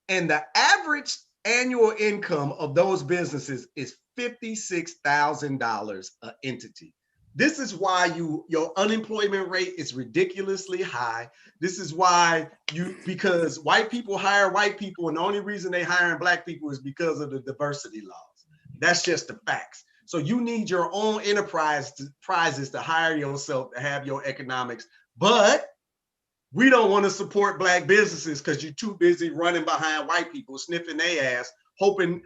And the average annual income of those businesses is $56,000 an entity. This is why your unemployment rate is ridiculously high. This is why because white people hire white people, and the only reason they hiring Black people is because of the diversity laws. That's just the facts. So you need your own enterprises to hire yourself to have your economics. But we don't want to support Black businesses because you're too busy running behind white people, sniffing their ass, hoping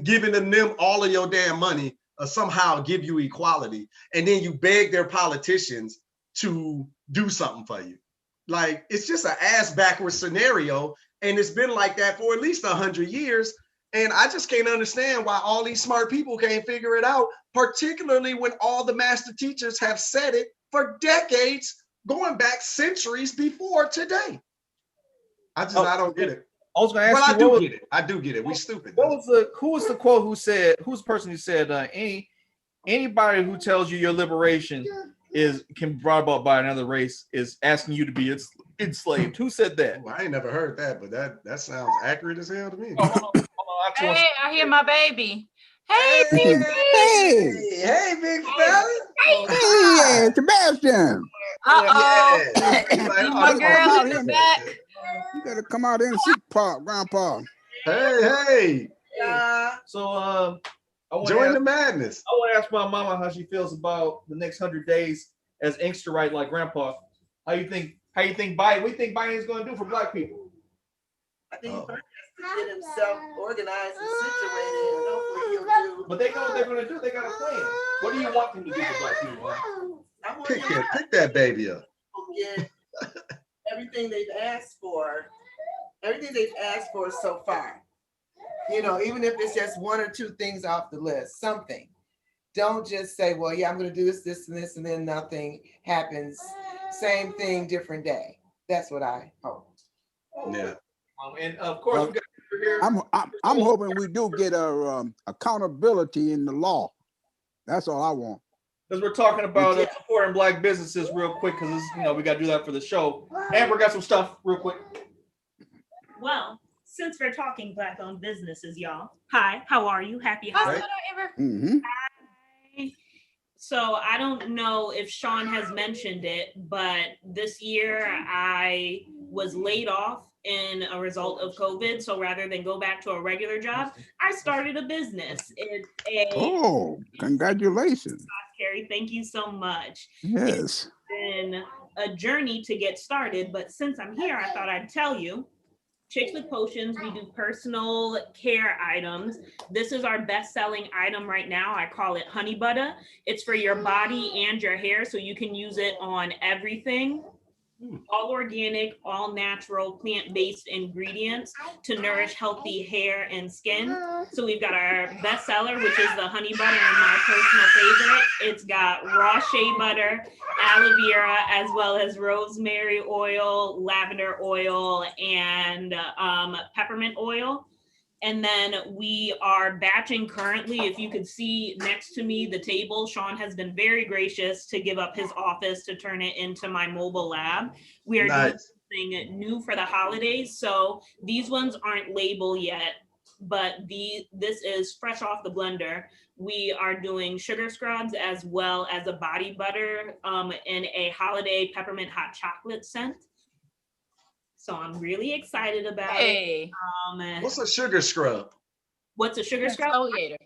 giving them all of your damn money somehow give you equality. And then you beg their politicians to do something for you. Like, it's just an ass backwards scenario. And it's been like that for at least 100 years. And I just can't understand why all these smart people can't figure it out, particularly when all the master teachers have said it for decades, going back centuries before today. I don't get it.
I was going to ask
well,
you.
I do get it. We stupid.
Who was the quote who's the person who said, anybody who tells you your liberation can be brought about by another race is asking you to be enslaved? Who said that?
Ooh, I ain't never heard that, but that sounds accurate as hell to me.
Hey, I hear my baby. Hey, big
hey, big fella.
Hey, Sebastian.
Uh-oh. My girl in the back.
You gotta come out and see Grandpa.
Hey.
So
join the madness.
I want to ask my mama how she feels about the next 100 days as inkster like Grandpa. What do you think Biden is going to do for Black people?
I think he first has to get himself organized and situated, and hopefully he'll do.
But they know what they're going to do. They got a plan. What do you want them to do for Black people?
Pick that baby up.
Get everything they've asked for so far. You know, even if it's just one or two things off the list, something. Don't just say, well, yeah, I'm going to do this, and this, and then nothing happens. Same thing, different day. That's what I hope.
Yeah.
And of course, we got here.
I'm hoping we do get accountability in the law. That's all I want.
Because we're talking about supporting Black businesses real quick, because we got to do that for the show. Amber got some stuff real quick.
Well, since we're talking Black-owned businesses, y'all. Hi, how are you? Happy holidays.
Mm-hmm.
So I don't know if Sean has mentioned it, but this year I was laid off in a result of COVID. So rather than go back to a regular job, I started a business.
Congratulations.
Carrie, thank you so much.
Yes.
It's been a journey to get started, but since I'm here, I thought I'd tell you. Chicks with Potions, we do personal care items. This is our best-selling item right now. I call it Honey Butter. It's for your body and your hair, so you can use it on everything. All organic, all natural, plant-based ingredients to nourish healthy hair and skin. So we've got our bestseller, which is the honey butter, and my personal favorite. It's got raw shea butter, aloe vera, as well as rosemary oil, lavender oil, and peppermint oil. And then we are batching currently. If you could see next to me, the table, Sean has been very gracious to give up his office to turn it into my mobile lab. We are doing something new for the holidays. So these ones aren't labeled yet, but this is fresh off the blender. We are doing sugar scrubs as well as a body butter in a holiday peppermint hot chocolate scent. So I'm really excited about it.
What's a sugar scrub?
What's a sugar scrub?
Exfoliator.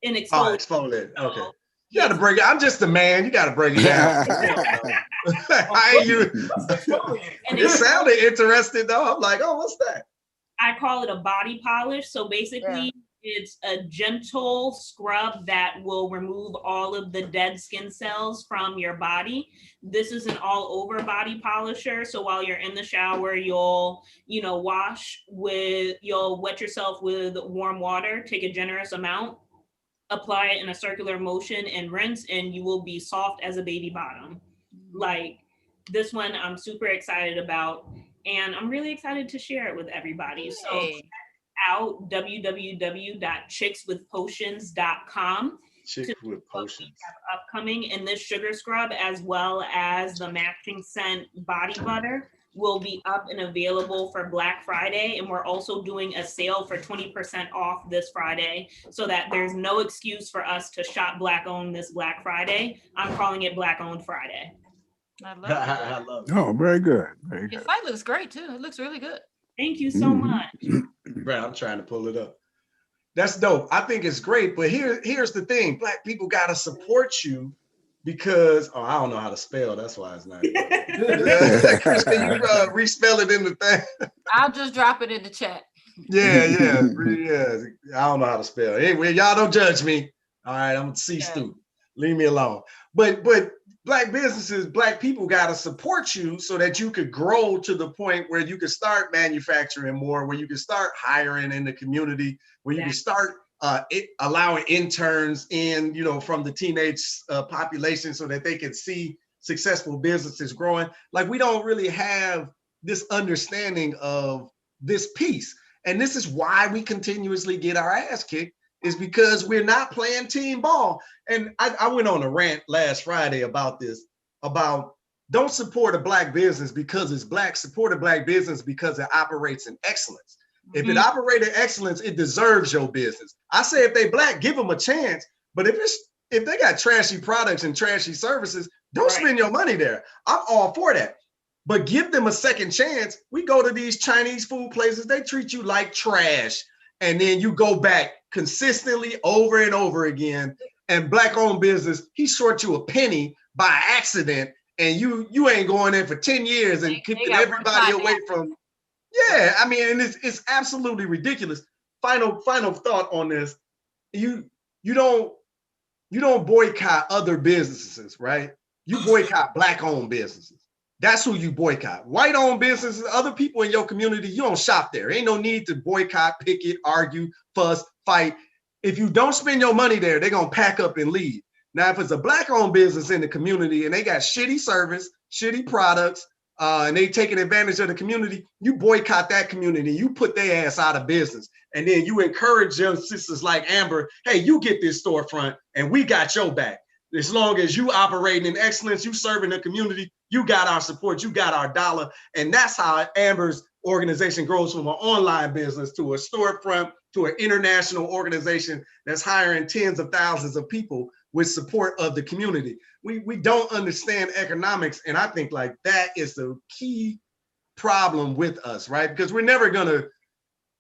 An exfoliator.
Oh, exfoliator. Okay. You got to break it. I'm just a man. You got to break it down. It sounded interesting though. I'm like, oh, what's that?
I call it a body polish. So basically, it's a gentle scrub that will remove all of the dead skin cells from your body. This is an all over body polisher. So while you're in the shower, you'll wet yourself with warm water, take a generous amount, apply it in a circular motion and rinse, and you will be soft as a baby bottom. Like this one, I'm super excited about, and I'm really excited to share it with everybody. So out www.chickswithpotions.com.
Chicks with Potions.
Upcoming, and this sugar scrub as well as the matching scent body butter will be up and available for Black Friday. And we're also doing a sale for 20% off this Friday, so that there's no excuse for us to shop Black owned this Black Friday. I'm calling it Black Owned Friday.
I love it.
I love it.
Oh, very good. Very
Your
good.
site looks great too. It looks really good.
Thank you so much.
Right, I'm trying to pull it up. That's dope. I think it's great, but here's the thing. Black people got to support you because, I don't know how to spell. That's why it's not. Chris, can you respell it in the thing?
I'll just drop it in the chat.
Yeah. I don't know how to spell. Anyway, y'all don't judge me. All right, I'm a C student. Leave me alone. But black businesses, black people got to support you so that you could grow to the point where you could start manufacturing more, where you can start hiring in the community, where you can start allowing interns in, from the teenage population so that they can see successful businesses growing. Like, we don't really have this understanding of this piece. And this is why we continuously get our ass kicked, is because we're not playing team ball. And I went on a rant last Friday about this, about don't support a black business because it's black, support a black business because it operates in excellence. If it operates in excellence, it deserves your business. I say if they black, give them a chance. But if they got trashy products and trashy services, don't spend your money there. I'm all for that. But give them a second chance. We go to these Chinese food places, they treat you like trash. And then you go back consistently over and over again. And black-owned business, he short you a penny by accident, and you ain't going in for 10 years and keeping everybody away from. Yeah, I mean, and it's absolutely ridiculous. Final thought on this: you don't boycott other businesses, right? You boycott black-owned businesses. That's who you boycott. White-owned businesses, other people in your community, you don't shop there. Ain't no need to boycott, picket, argue, fuss, fight. If you don't spend your money there, they're gonna pack up and leave. Now, if it's a black-owned business in the community and they got shitty service, shitty products, and they taking advantage of the community, you boycott that community, you put their ass out of business. And then you encourage your sisters like Amber, hey, you get this storefront and we got your back. As long as you operating in excellence, you serving the community, you got our support, you got our dollar. And that's how Amber's organization grows from an online business to a storefront to an international organization that's hiring tens of thousands of people with support of the community. We don't understand economics. And I think like that is the key problem with us, right? Because we're never gonna,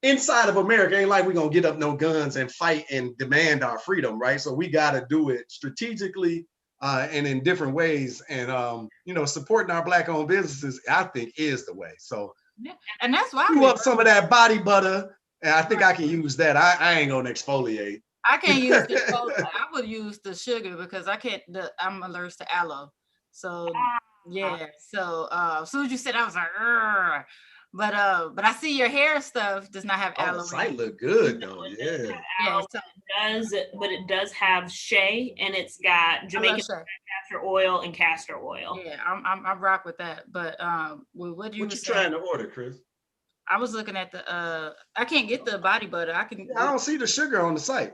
inside of America, ain't like we're gonna get up no guns and fight and demand our freedom, right? So we gotta do it strategically and in different ways. And supporting our black-owned businesses, I think, is the way. So
yeah. And that's why
you up some of that body butter, and I think I can use that. I ain't gonna exfoliate.
I can't use the I would use the sugar because I'm allergic to aloe. So yeah. So as soon as you said, I was like, Urgh. But I see your hair stuff does not have aloe.
The site look good though. Yeah.
Yeah, so
it does have shea, and it's got Jamaican castor oil and castor oil.
Yeah, I rock with that. But what you
trying to order, Chris?
I was looking at the I can't get the body butter. I
don't see the sugar on the site.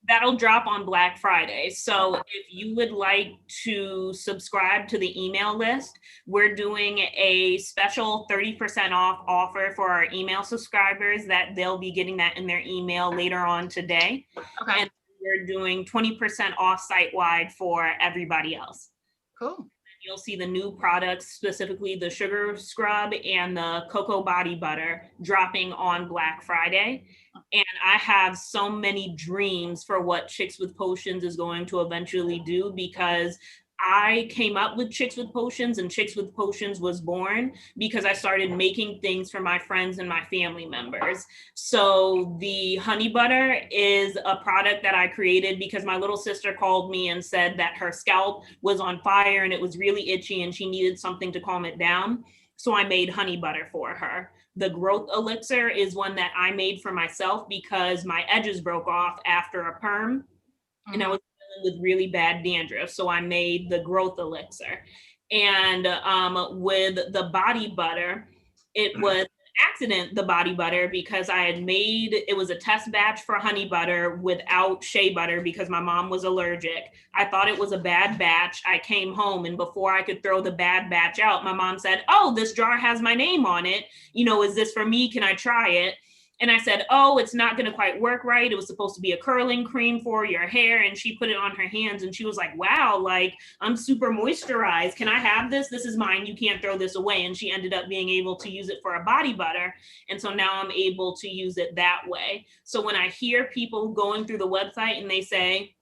That'll drop on Black Friday. So if you would like to subscribe to the email list, we're doing a special 30% off offer for our email subscribers that they'll be getting that in their email later on today.
Okay.
And we're doing 20% off site-wide for everybody else.
Cool.
You'll see the new products, specifically the sugar scrub and the cocoa body butter, dropping on Black Friday. And I have so many dreams for what Chicks with Potions is going to eventually do, because I came up with Chicks with Potions, and Chicks with Potions was born because I started making things for my friends and my family members. So the honey butter is a product that I created because my little sister called me and said that her scalp was on fire and it was really itchy and she needed something to calm it down. So I made honey butter for her. The growth elixir is one that I made for myself because my edges broke off after a perm, and I was dealing with really bad dandruff. So I made the growth elixir. And with the body butter, it was accident, the body butter, because I had made, it was a test batch for honey butter without shea butter because my mom was allergic. I thought it was a bad batch. I came home, and before I could throw the bad batch out, my mom said, oh, this jar has my name on it. Is this for me? Can I try it? And I said, oh, it's not going to quite work right. It was supposed to be a curling cream for your hair. And she put it on her hands and she was like, wow, like I'm super moisturized. Can I have this? This is mine. You can't throw this away. And she ended up being able to use it for a body butter. And so now I'm able to use it that way. So when I hear people going through the website and they say,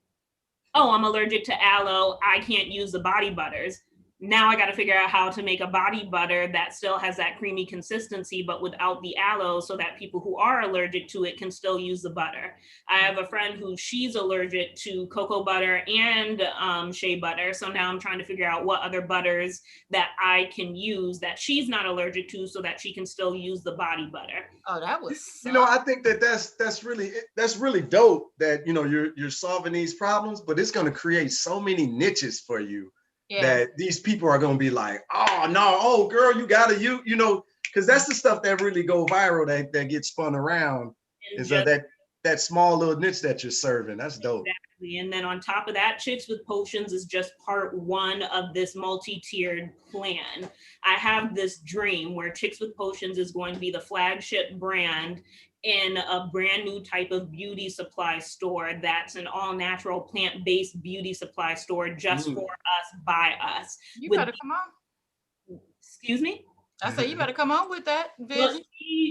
oh, I'm allergic to aloe, I can't use the body butters, now I got to figure out how to make a body butter that still has that creamy consistency, but without the aloe, so that people who are allergic to it can still use the butter. I have a friend who she's allergic to cocoa butter and shea butter. So now I'm trying to figure out what other butters that I can use that she's not allergic to, so that she can still use the body butter.
Oh, that was.
You know, I think that's really dope that, you know, you're solving these problems, but it's going to create so many niches for you. Yeah. That these people are going to be like, oh no, oh girl, you gotta, you know, because that's the stuff that really go viral, that gets spun around, is that small little niche that you're serving. That's dope.
Exactly. And then on top of that, Chicks with Potions is just part one of this multi-tiered plan. I have this dream where Chicks with Potions is going to be the flagship brand in a brand new type of beauty supply store that's an all-natural plant-based beauty supply store just for us, by us.
You better come on.
Excuse me?
I said, you better come on with that vision.
Well,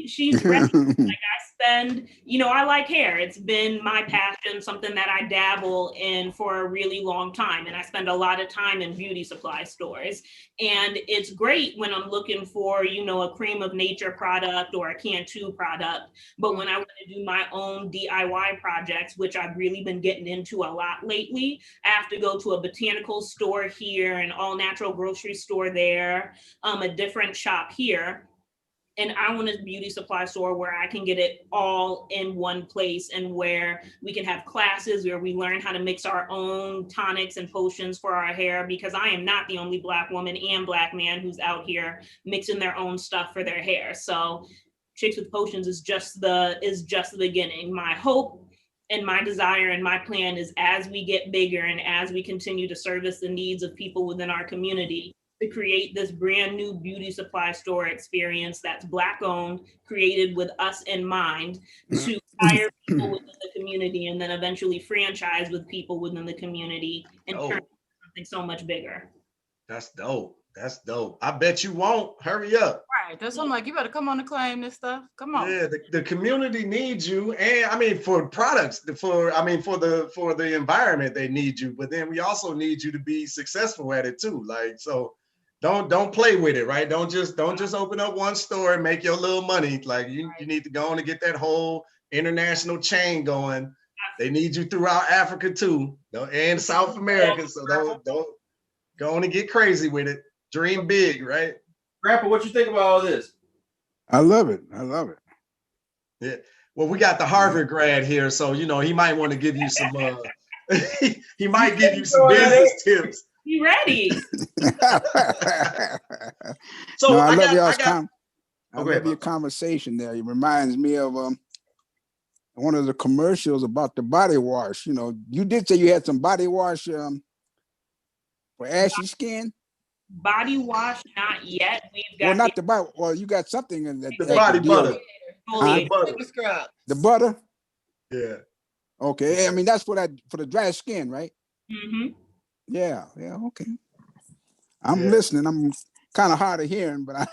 she's ready. Like I spend, you know, I like hair. It's been my passion, something that I dabble in for a really long time. And I spend a lot of time in beauty supply stores. And it's great when I'm looking for, you know, a cream of nature product or a Cantu product. But when I want to do my own DIY projects, which I've really been getting into a lot lately, I have to go to a botanical store here, an all natural grocery store there, a different shop here. And I want a beauty supply store where I can get it all in one place, and where we can have classes where we learn how to mix our own tonics and potions for our hair, because I am not the only Black woman and Black man who's out here mixing their own stuff for their hair. So Chicks with Potions is just the beginning. My hope and my desire and my plan is, as we get bigger and as we continue to service the needs of people within our community, to create this brand new beauty supply store experience that's Black owned, created with us in mind, to hire people within the community, and then eventually franchise with people within the community, and turn something so much bigger.
That's dope. That's dope. I bet you won't. Hurry up.
Right. That's what I'm like, you better come on to claim this stuff. Come on.
Yeah, the community needs you. And I mean, for products, for the environment, they need you. But then we also need you to be successful at it too. Like, so don't play with it, right? Don't just open up one store and make your little money. Like, you need to go on and get that whole international chain going. They need you throughout Africa too, and South America. So don't go on and get crazy with it. Dream big, right?
Grandpa, what you think about all this?
I love it.
Yeah. Well, we got the Harvard grad here, so you know he might want to give you some. He might give you some business tips.
You ready?
So
no, I love your conversation there. It reminds me of one of the commercials about the body wash. You know, you did say you had some body wash for ashy skin.
Body wash, not yet. We've got
not the body. Well, you got something in that.
The body butter.
The butter.
Yeah.
Okay. I mean, that's for the dry skin, right?
Mm-hmm.
Yeah. Okay. I'm listening. I'm kind of hard of hearing, but
I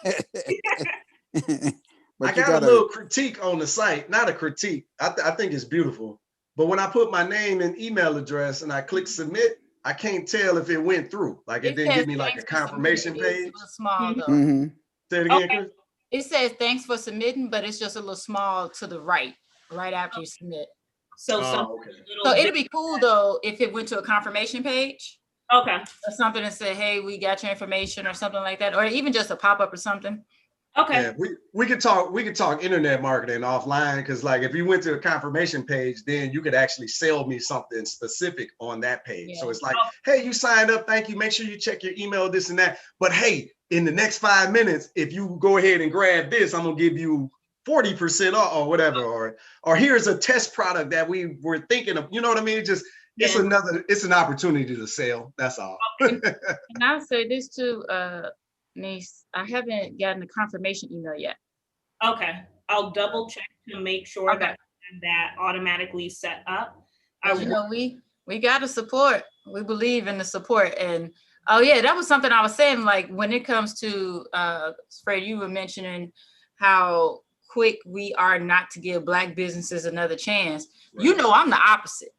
got a little critique on the site. Not a critique. I think it's beautiful. But when I put my name and email address and I click submit, I can't tell if it went through. Like, it didn't give me like a confirmation page.
Small though.
Mm-hmm. Say it again, Chris.
It says thanks for submitting, but it's just a little small to the right after you submit.
So
it'd be cool though if it went to a confirmation page.
Okay.
Or something and say, hey, we got your information or something like that, or even just a pop-up or something.
Okay.
Yeah, we could talk internet marketing offline, because like if you went to a confirmation page, then you could actually sell me something specific on that page. Yeah. So it's like, hey, you signed up, thank you. Make sure you check your email, this and that. But hey, in the next 5 minutes, if you go ahead and grab this, I'm gonna give you 40% off or whatever, or here's a test product that we were thinking of. You know what I mean? It's an opportunity to sell. That's all.
And I'll say this too, niece, I haven't gotten a confirmation email yet.
Okay, I'll double check to make sure that automatically set up.
You know, we got to support. We believe in the support. And that was something I was saying. Like when it comes to Fred, you were mentioning how quick we are not to give Black businesses another chance. Right. You know, I'm the opposite.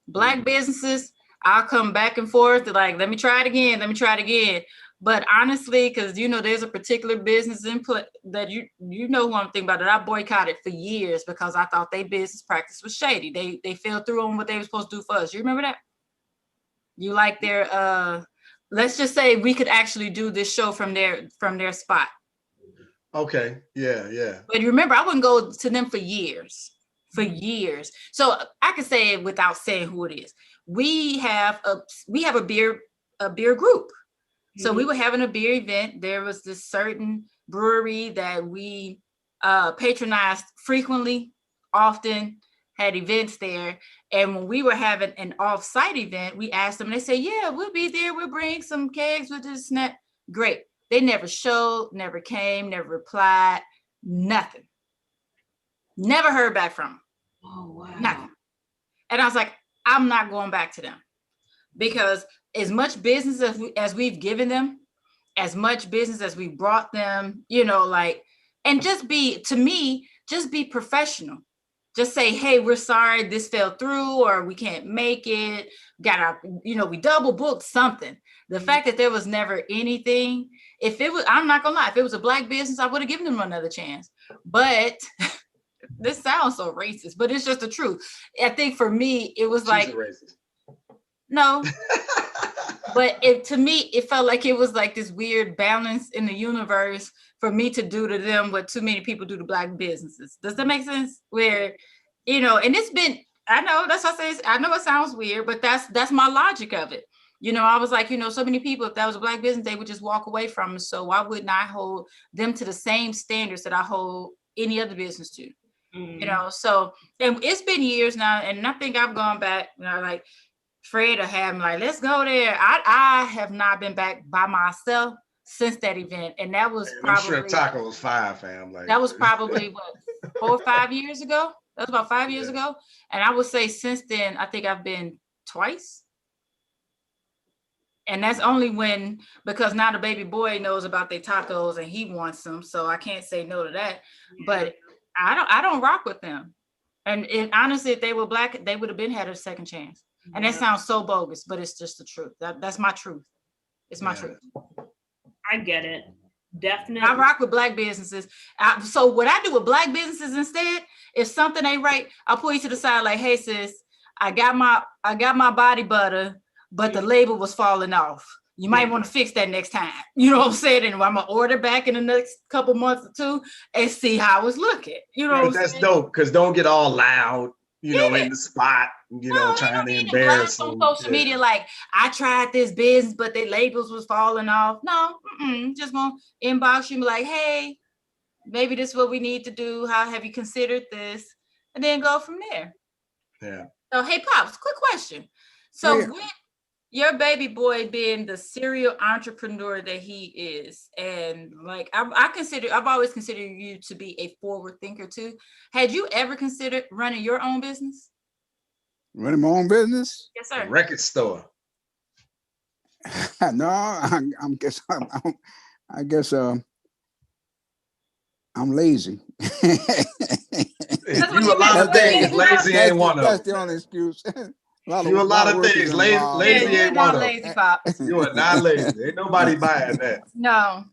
Black businesses, I'll come back and forth. Like, let me try it again. But honestly, because there's a particular business in play that you know who I'm thinking about, that I boycotted for years because I thought their business practice was shady. They fell through on what they were supposed to do for us. You remember that? You like their let's just say we could actually do this show from their spot.
Okay. Yeah.
But you remember, I wouldn't go to them for years. So I can say it without saying who it is. We have a beer group. So we were having a beer event. There was this certain brewery that we patronized frequently, often, had events there. And when we were having an off-site event, we asked them, and they said, yeah, we'll be there. We'll bring some kegs with this and that. Great. They never showed, never came, never replied, nothing. Never heard back from them.
Oh, wow.
Nothing. And I was like, I'm not going back to them, because as much business as we've given them, as much business as we brought them, and just be professional. Just say, hey, we're sorry, this fell through, or we can't make it. We double booked something. The fact that there was never anything, I'm not gonna lie, if it was a Black business, I would have given them another chance. But this sounds so racist, but it's just the truth. I think for me, it was like,
racist.
No. But to me, it felt like it was like this weird balance in the universe for me to do to them what too many people do to Black businesses. Does that make sense? Where, and it's been, I know, that's what I say, I know it sounds weird, but that's my logic of it. I was like, so many people, if that was a Black business, they would just walk away from it. So why wouldn't I hold them to the same standards that I hold any other business to? So, and it's been years now, and I think I've gone back, like, Fred will have me like, let's go there. I have not been back by myself since that event. And that was probably
shrimp taco was fire, fam. Like,
that was probably what, 4 or 5 years ago? That was about 5 years ago. And I would say since then, I think I've been twice. And that's only because now the baby boy knows about their tacos and he wants them. So I can't say no to that. Yeah. But I don't rock with them. And honestly, if they were Black, they would have had a second chance. And that sounds so bogus, but it's just the truth. That's my truth. It's my truth.
I get it. Definitely.
I rock with Black businesses. So what I do with Black businesses instead, if something ain't right, I'll pull you to the side like, hey sis, I got my body butter, but the label was falling off. You might want to fix that next time. You know what I'm saying? And I'm gonna order back in the next couple months or two and see how it's looking. You know what I'm saying?
That's dope, because don't get all loud, in the spot, trying to embarrass them.
On social media, like, I tried this business, but the labels was falling off. No, just gonna inbox you and be like, hey, maybe this is what we need to do. How have you considered this? And then go from there.
Yeah.
So, hey, Pops, quick question. So with your baby boy being the serial entrepreneur that he is, and like I've always considered you to be a forward thinker too. Had you ever considered running your own business?
Running my own business?
Yes, sir.
A record store.
No, I guess I'm lazy.
You a lot of things. Lazy ain't one of them.
That's the only excuse.
You a lot of things. Lazy ain't one of them.
Lazy, Pops.
You are not lazy. Ain't nobody buying that.
No.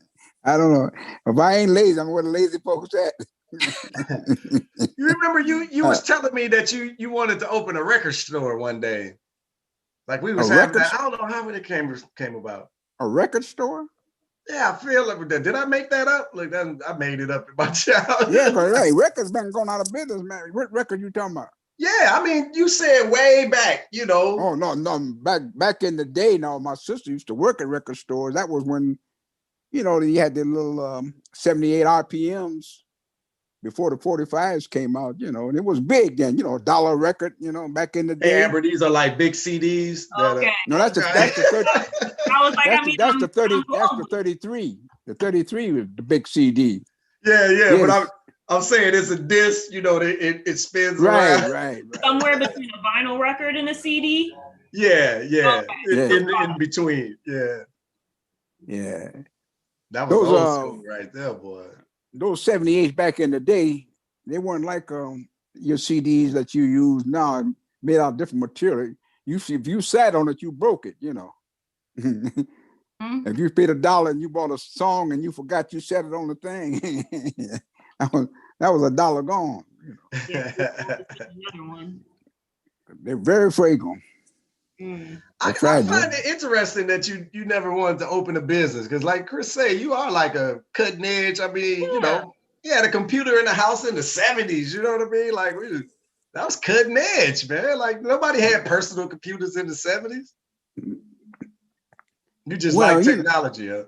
I don't know. If I ain't lazy, I'm where the lazy folks at.
You remember you was telling me that you wanted to open a record store one day. Like we was having that. I don't know how it came about.
A record store?
Yeah, I feel like that. Did I make that up? Like that, I made it up in my childhood.
Yeah, but hey, records been going out of business, man. What record you talking about?
Yeah, I mean, you said way back,
Oh no, back in the day. Now, my sister used to work at record stores. That was when, you had the little 78 RPMs before the 45s came out. And it was big then. $1 record. Back in the day.
Hey, Amber, these are like big CDs.
Okay.
No, that's the 30.
I was like,
that's the 30. That's the 33. The 33 was the big CD.
Yeah, yes. But I'm saying it's a disc, it spins around.
Right.
Somewhere between a vinyl record and a CD.
Yeah.
Okay.
In between. Yeah.
Yeah.
That was old school right there, boy.
Those 78s back in the day, they weren't like your CDs that you use now, made out of different material. If you sat on it, you broke it,
Mhm.
If you paid $1 and you bought a song and you forgot you set it on the thing, that was $1 gone. You know.
Yeah, another one.
They're very fragrant.
I find it interesting that you never wanted to open a business because, like Chris said, you are like a cutting edge. I mean, you know, he had a computer in the house in the 70s. You know what I mean? Like that was cutting edge, man. Like nobody had personal computers in the 70s. You just like technology, huh?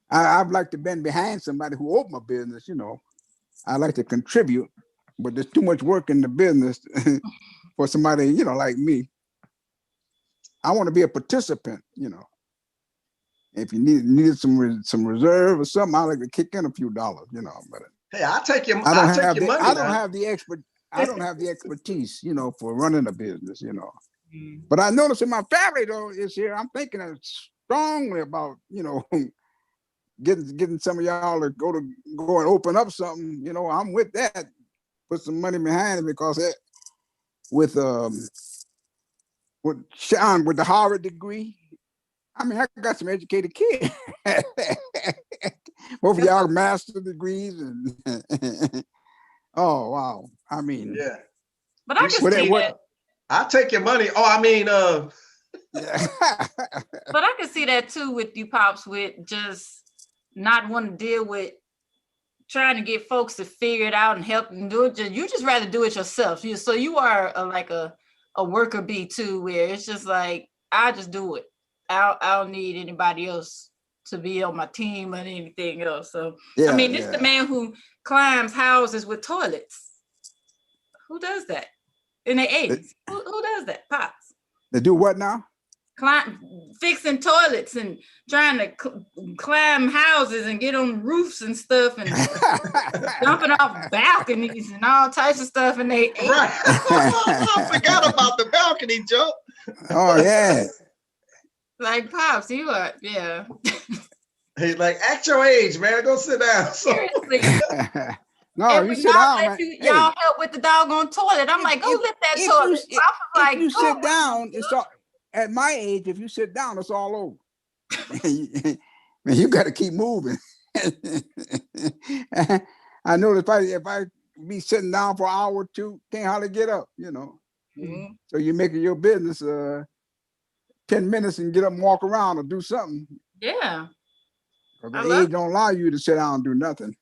I'd like to be behind somebody who opened a business, you know. I like to contribute, but there's too much work in the business for somebody, you know, like me. I want to be a participant, you know. If you needed some reserve or something, I like to kick in a few dollars, you know. But
hey, I'll take your money.
I don't have the expertise, you know, for running a business, you know. But I notice in my family though is here. I'm thinking strongly about, you know, getting some of y'all to go and open up something. You know, I'm with that. Put some money behind it because with Sean with the Harvard degree, I mean, I got some educated kids. Both of y'all master's degrees and oh wow. I mean,
yeah.
But I can see that.
I'll take your money. Oh, I mean,
but I can see that too with you, Pops, with just not wanting to deal with trying to get folks to figure it out and help them do it. You just rather do it yourself. So you are like a worker bee too, where it's just like, I just do it. I don't need anybody else to be on my team or anything else. So yeah, I mean, this is the man who climbs houses with toilets. Who does that? In the 80s. Who does that? Pops.
They do what now?
Fixing toilets and trying to climb houses and get on roofs and stuff and jumping off balconies and all types of stuff. And they
right. I forgot about the balcony jump.
Oh yeah.
Like Pops, you are, yeah.
Hey, like act your age, man. Go sit down.
Seriously.
No, you sit down, man.
Y'all help with the doggone toilet. I'm like, go lift that toilet.
If you sit down, it's all. At my age, if you sit down, it's all over. Man, you got to keep moving. I know if I be sitting down for an hour or two, can't hardly get up, you know. Mm-hmm. So you're making your business 10 minutes and get up and walk around or do something.
Yeah.
Because the age don't allow you to sit down and do nothing.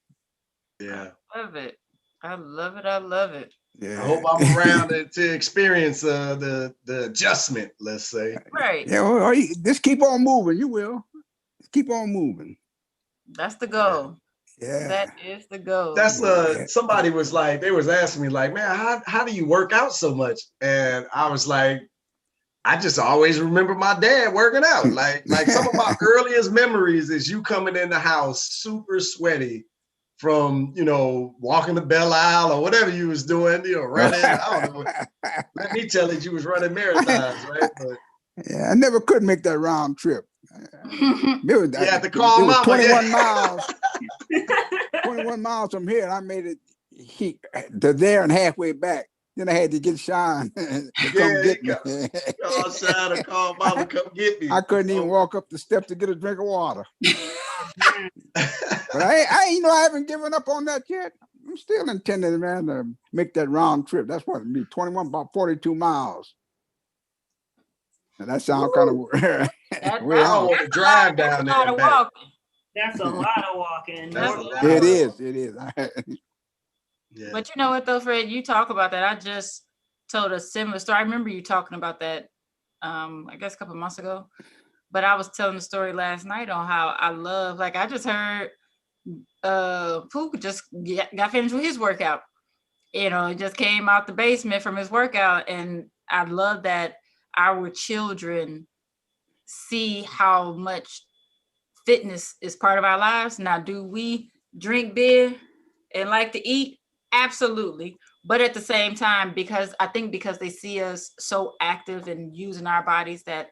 Yeah.
I love it. I love it. I love it.
Yeah. I hope I'm around to experience the adjustment, let's say.
Right.
Yeah, well, just keep on moving. You will. Just keep on moving.
That's the goal.
Yeah.
That is the goal.
That's somebody was like, they was asking me like, man, how do you work out so much? And I was like, I just always remember my dad working out. Like some of my earliest memories is you coming in the house super sweaty from, you know, walking the Belle Isle or whatever you was doing, you know, running. I don't know. Let me tell you was running marathons, right? But
yeah, I never could make that round trip.
You had to call mama.
21 miles. 21 miles from here, and I made it to there and halfway back. Then I had to get Sean to come get me.
Call Sean and call mama, come get me.
I couldn't even walk up the steps to get a drink of water. But I haven't given up on that yet. I'm still intending, man, to make that round trip. That's what it be 21, about 42 miles. And that sounds kind of weird.
I don't want to drive down there.
That's a lot of walking.
It is.
Yeah. But you know what though, Fred, you talk about that. I just told a similar story. I remember you talking about that, I guess a couple of months ago. But I was telling the story last night on how I love, like I just heard Pook just got finished with his workout. You know, he just came out the basement from his workout. And I love that our children see how much fitness is part of our lives. Now, do we drink beer and like to eat? Absolutely. But at the same time, because they see us so active and using our bodies that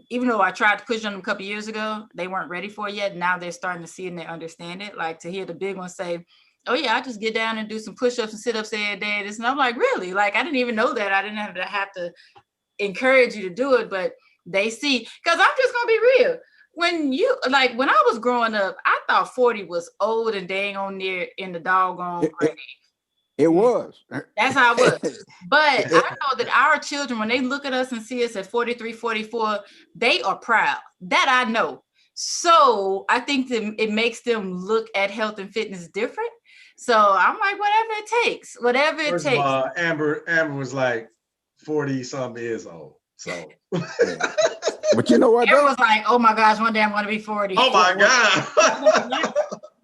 even though I tried to push on them a couple of years ago, they weren't ready for it yet. Now they're starting to see it and they understand it. Like to hear the big ones say, oh yeah, I just get down and do some push-ups and sit-ups every day. And I'm like, really? Like, I didn't even know that. I didn't have to encourage you to do it, but they see, because I'm just gonna be real. When I was growing up, I thought 40 was old and dang on near in the doggone grave.
It was.
That's how it was. But I know that our children, when they look at us and see us at 43, 44, they are proud. That I know. So I think that it makes them look at health and fitness different. So I'm like, whatever it takes, whatever it
First
takes.
of all, Amber was like 40 something years old. So
but you know what?
Amber was like, oh my gosh, one day I'm going to be 40.
Oh my God.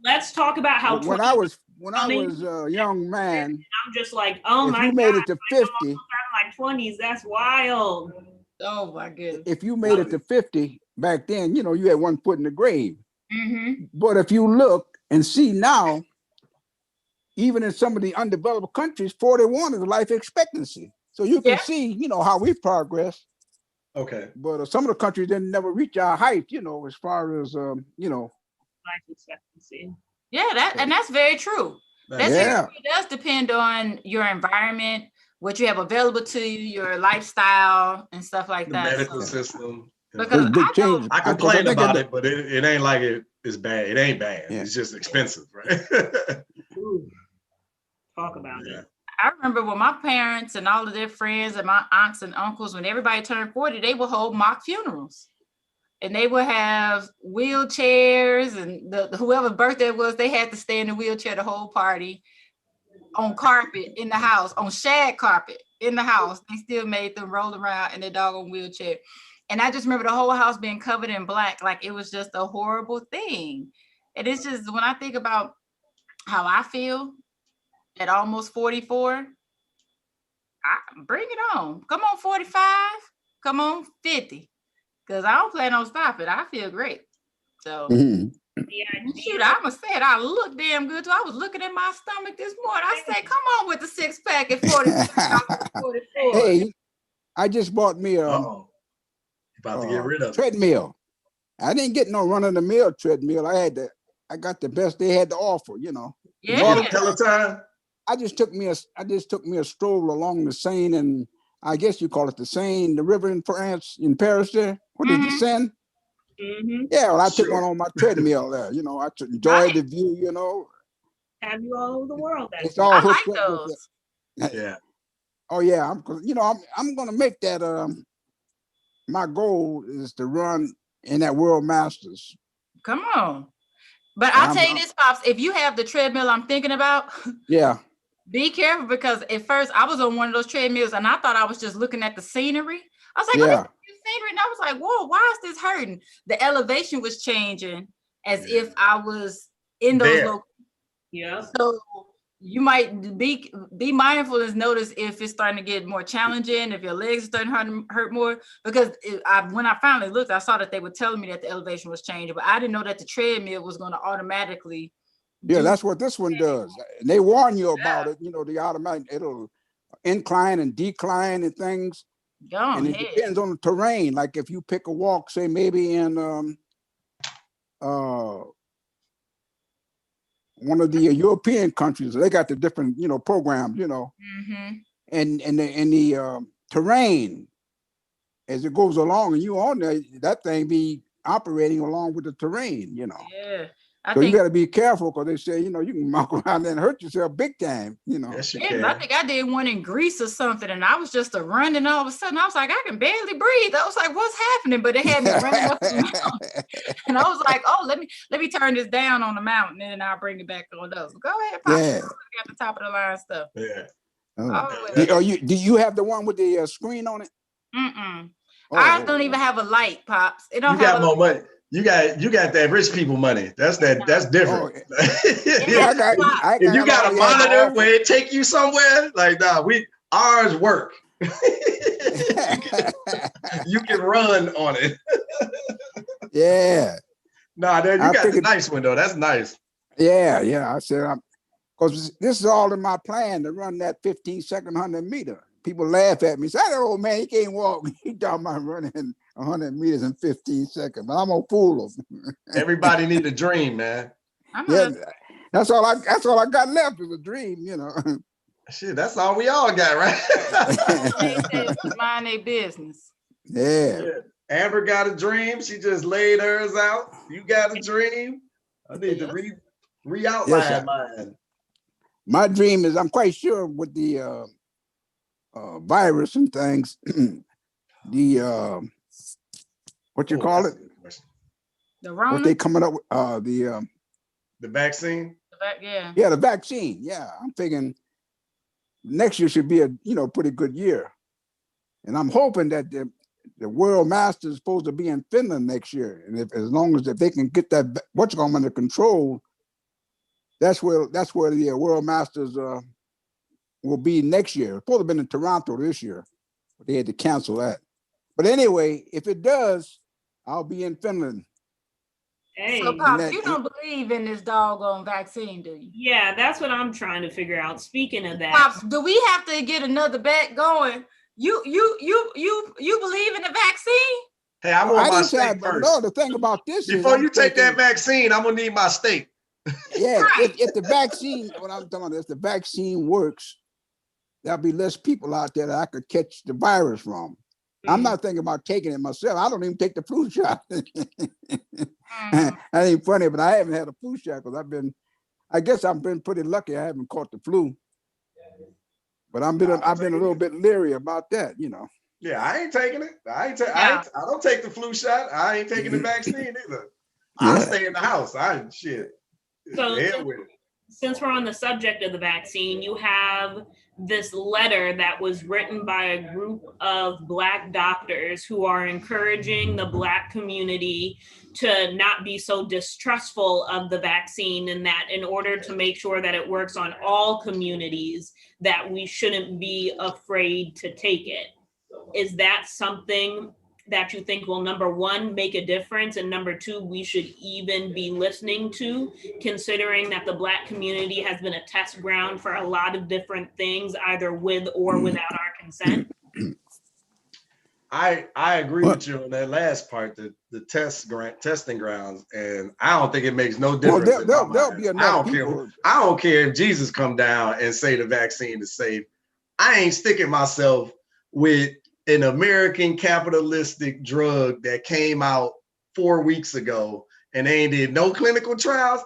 Let's talk about how
when I was a young man,
I'm just like, oh
if
my
you made
God,
it to 50,
my 20s, that's wild.
Oh my goodness.
if you made it to 50 back then, you know, you had one foot in the grave.
Mm-hmm.
But if you look and see now, even in some of the undeveloped countries, 41 is life expectancy. So you can see, you know, how we progress.
Okay.
But some of the countries didn't never reach our height, you know, as far as, you know.
Life expectancy.
Yeah, and that's very true. That's very true. It does depend on your environment, what you have available to you, your lifestyle and stuff like that.
The medical system.
Because
I complain about it, but it ain't like it's bad. It ain't bad. Yeah. It's just expensive, right?
Ooh. Talk about it.
I remember when my parents and all of their friends and my aunts and uncles, when everybody turned 40, they would hold mock funerals. And they would have wheelchairs, and whoever birthday it was, they had to stay in the wheelchair the whole party, on carpet in the house, on shag carpet in the house. They still made them roll around in their doggone wheelchair. And I just remember the whole house being covered in black, like it was just a horrible thing. And it's just, when I think about how I feel at almost 44, bring it on. Come on, 45. Come on, 50. Because I don't plan on stopping. I feel great. So, shoot, I must say it. I look damn good too. I was looking at my stomach this morning. I said, come on with the 6-pack at 44.
Hey, I just bought me
about to get rid of
treadmill. I didn't get no run-of-the-mill treadmill. I got the best they had to offer, you know.
Yeah.
Peloton.
I just took me a stroll along the Seine, and I guess you call it the Seine, the river in France, in Paris there. What is the Seine?
Mm-hmm.
Yeah, well, I took one on my treadmill there. You know, I enjoyed the view, you know.
Have you all over the world?
It's all
I
hooked
like
up
those.
with it.
Yeah.
Oh yeah, I'm gonna make that my goal is to run in that World Masters.
Come on. But I'll tell you this, Pops, if you have the treadmill I'm thinking about, be careful, because at first I was on one of those treadmills and I thought I was just looking at the scenery. I was like, oh, this is scenery. And I was like, whoa, why is this hurting? The elevation was changing as if I was in those locations.
Yeah.
So you might be mindful and notice if it's starting to get more challenging, if your legs are starting to hurt more. Because when I finally looked, I saw that they were telling me that the elevation was changing, but I didn't know that the treadmill was going to automatically.
Yeah, that's what this one does. And they warn you about it. You know, the automatic, it'll incline and decline and things. And it depends on the terrain. Like if you pick a walk, say maybe in one of the European countries, they got the different, you know, programs, you know, and the terrain, as it goes along and you on there, that thing be operating along with the terrain, you know.
Yeah.
So you got to be careful, because they say, you know, you can walk around and hurt yourself big time, you know.
Yes, you
can.
can.
I think I did one in Greece or something, and I was just running. All of a sudden, I was like, I can barely breathe. I was like, what's happening? But it had me running up the mountain, and I was like, oh, let me turn this down on the mountain, and then I'll bring it back on those. Go ahead, Pop. Yeah. At the top of the line stuff.
Yeah.
Do you have the one with the screen on it?
Ours don't even have a light, Pops. It don't.
You got more money. You got that rich people money. That's different. If you got a monitor where it take you somewhere, like ours work. You can run on it.
Yeah.
Nah, you got the nice one though. That's nice.
Yeah. I said, because this is all in my plan to run that 15-second 100-meter. People laugh at me. Say, that old man, he can't walk. He talking about running 100 meters in 15 seconds. But I'm gonna fool them.
Everybody need a dream, man.
That's all I got left is a dream, you know.
Shit, that's all we all got, right?
They said to mind their business.
Yeah.
Amber got a dream. She just laid hers out. You got a dream. I need to re-outline mine.
My dream is, I'm quite sure with the virus and things, the what you call it?
The Rona?
What they coming up with?
The vaccine?
Yeah.
Yeah, the vaccine. Yeah, I'm thinking next year should be a pretty good year, and I'm hoping that the World Masters is supposed to be in Finland next year, and as long as they can get that what's going under control, that's where the World Masters will be next year. It's supposed to have been in Toronto this year, but they had to cancel that. But anyway, if it does, I'll be in Finland.
Hey.
So, Pops, you don't believe in this doggone vaccine, do you?
Yeah, that's what I'm trying to figure out. Speaking of that,
Pops, do we have to get another bet going? You believe in the vaccine?
Hey, I want my steak first.
No, the thing about this
before you take that vaccine, I'm gonna need my steak.
Yeah, if the vaccine, what I'm talking about, if the vaccine works, there'll be less people out there that I could catch the virus from. I'm not thinking about taking it myself. I don't even take the flu shot. That ain't funny, but I haven't had a flu shot because I guess I've been pretty lucky. I haven't caught the flu, but I've been a little bit leery about that,
Yeah, I ain't taking it. I don't take the flu shot. I ain't taking the vaccine either. I'll stay in the house.
So since we're on the subject of the vaccine, you have this letter that was written by a group of Black doctors who are encouraging the Black community to not be so distrustful of the vaccine, and that in order to make sure that it works on all communities, that we shouldn't be afraid to take it. Is that something that you think will, number one, make a difference, and number two, we should even be listening to, considering that the Black community has been a test ground for a lot of different things, either with or without our consent?
I agree with you on that last part, the testing grounds, and I don't think it makes no difference.
Well, there'll be enough people.
I don't care if Jesus come down and say the vaccine is safe. I ain't sticking myself with an American capitalistic drug that came out 4 weeks ago and they ain't did no clinical trials.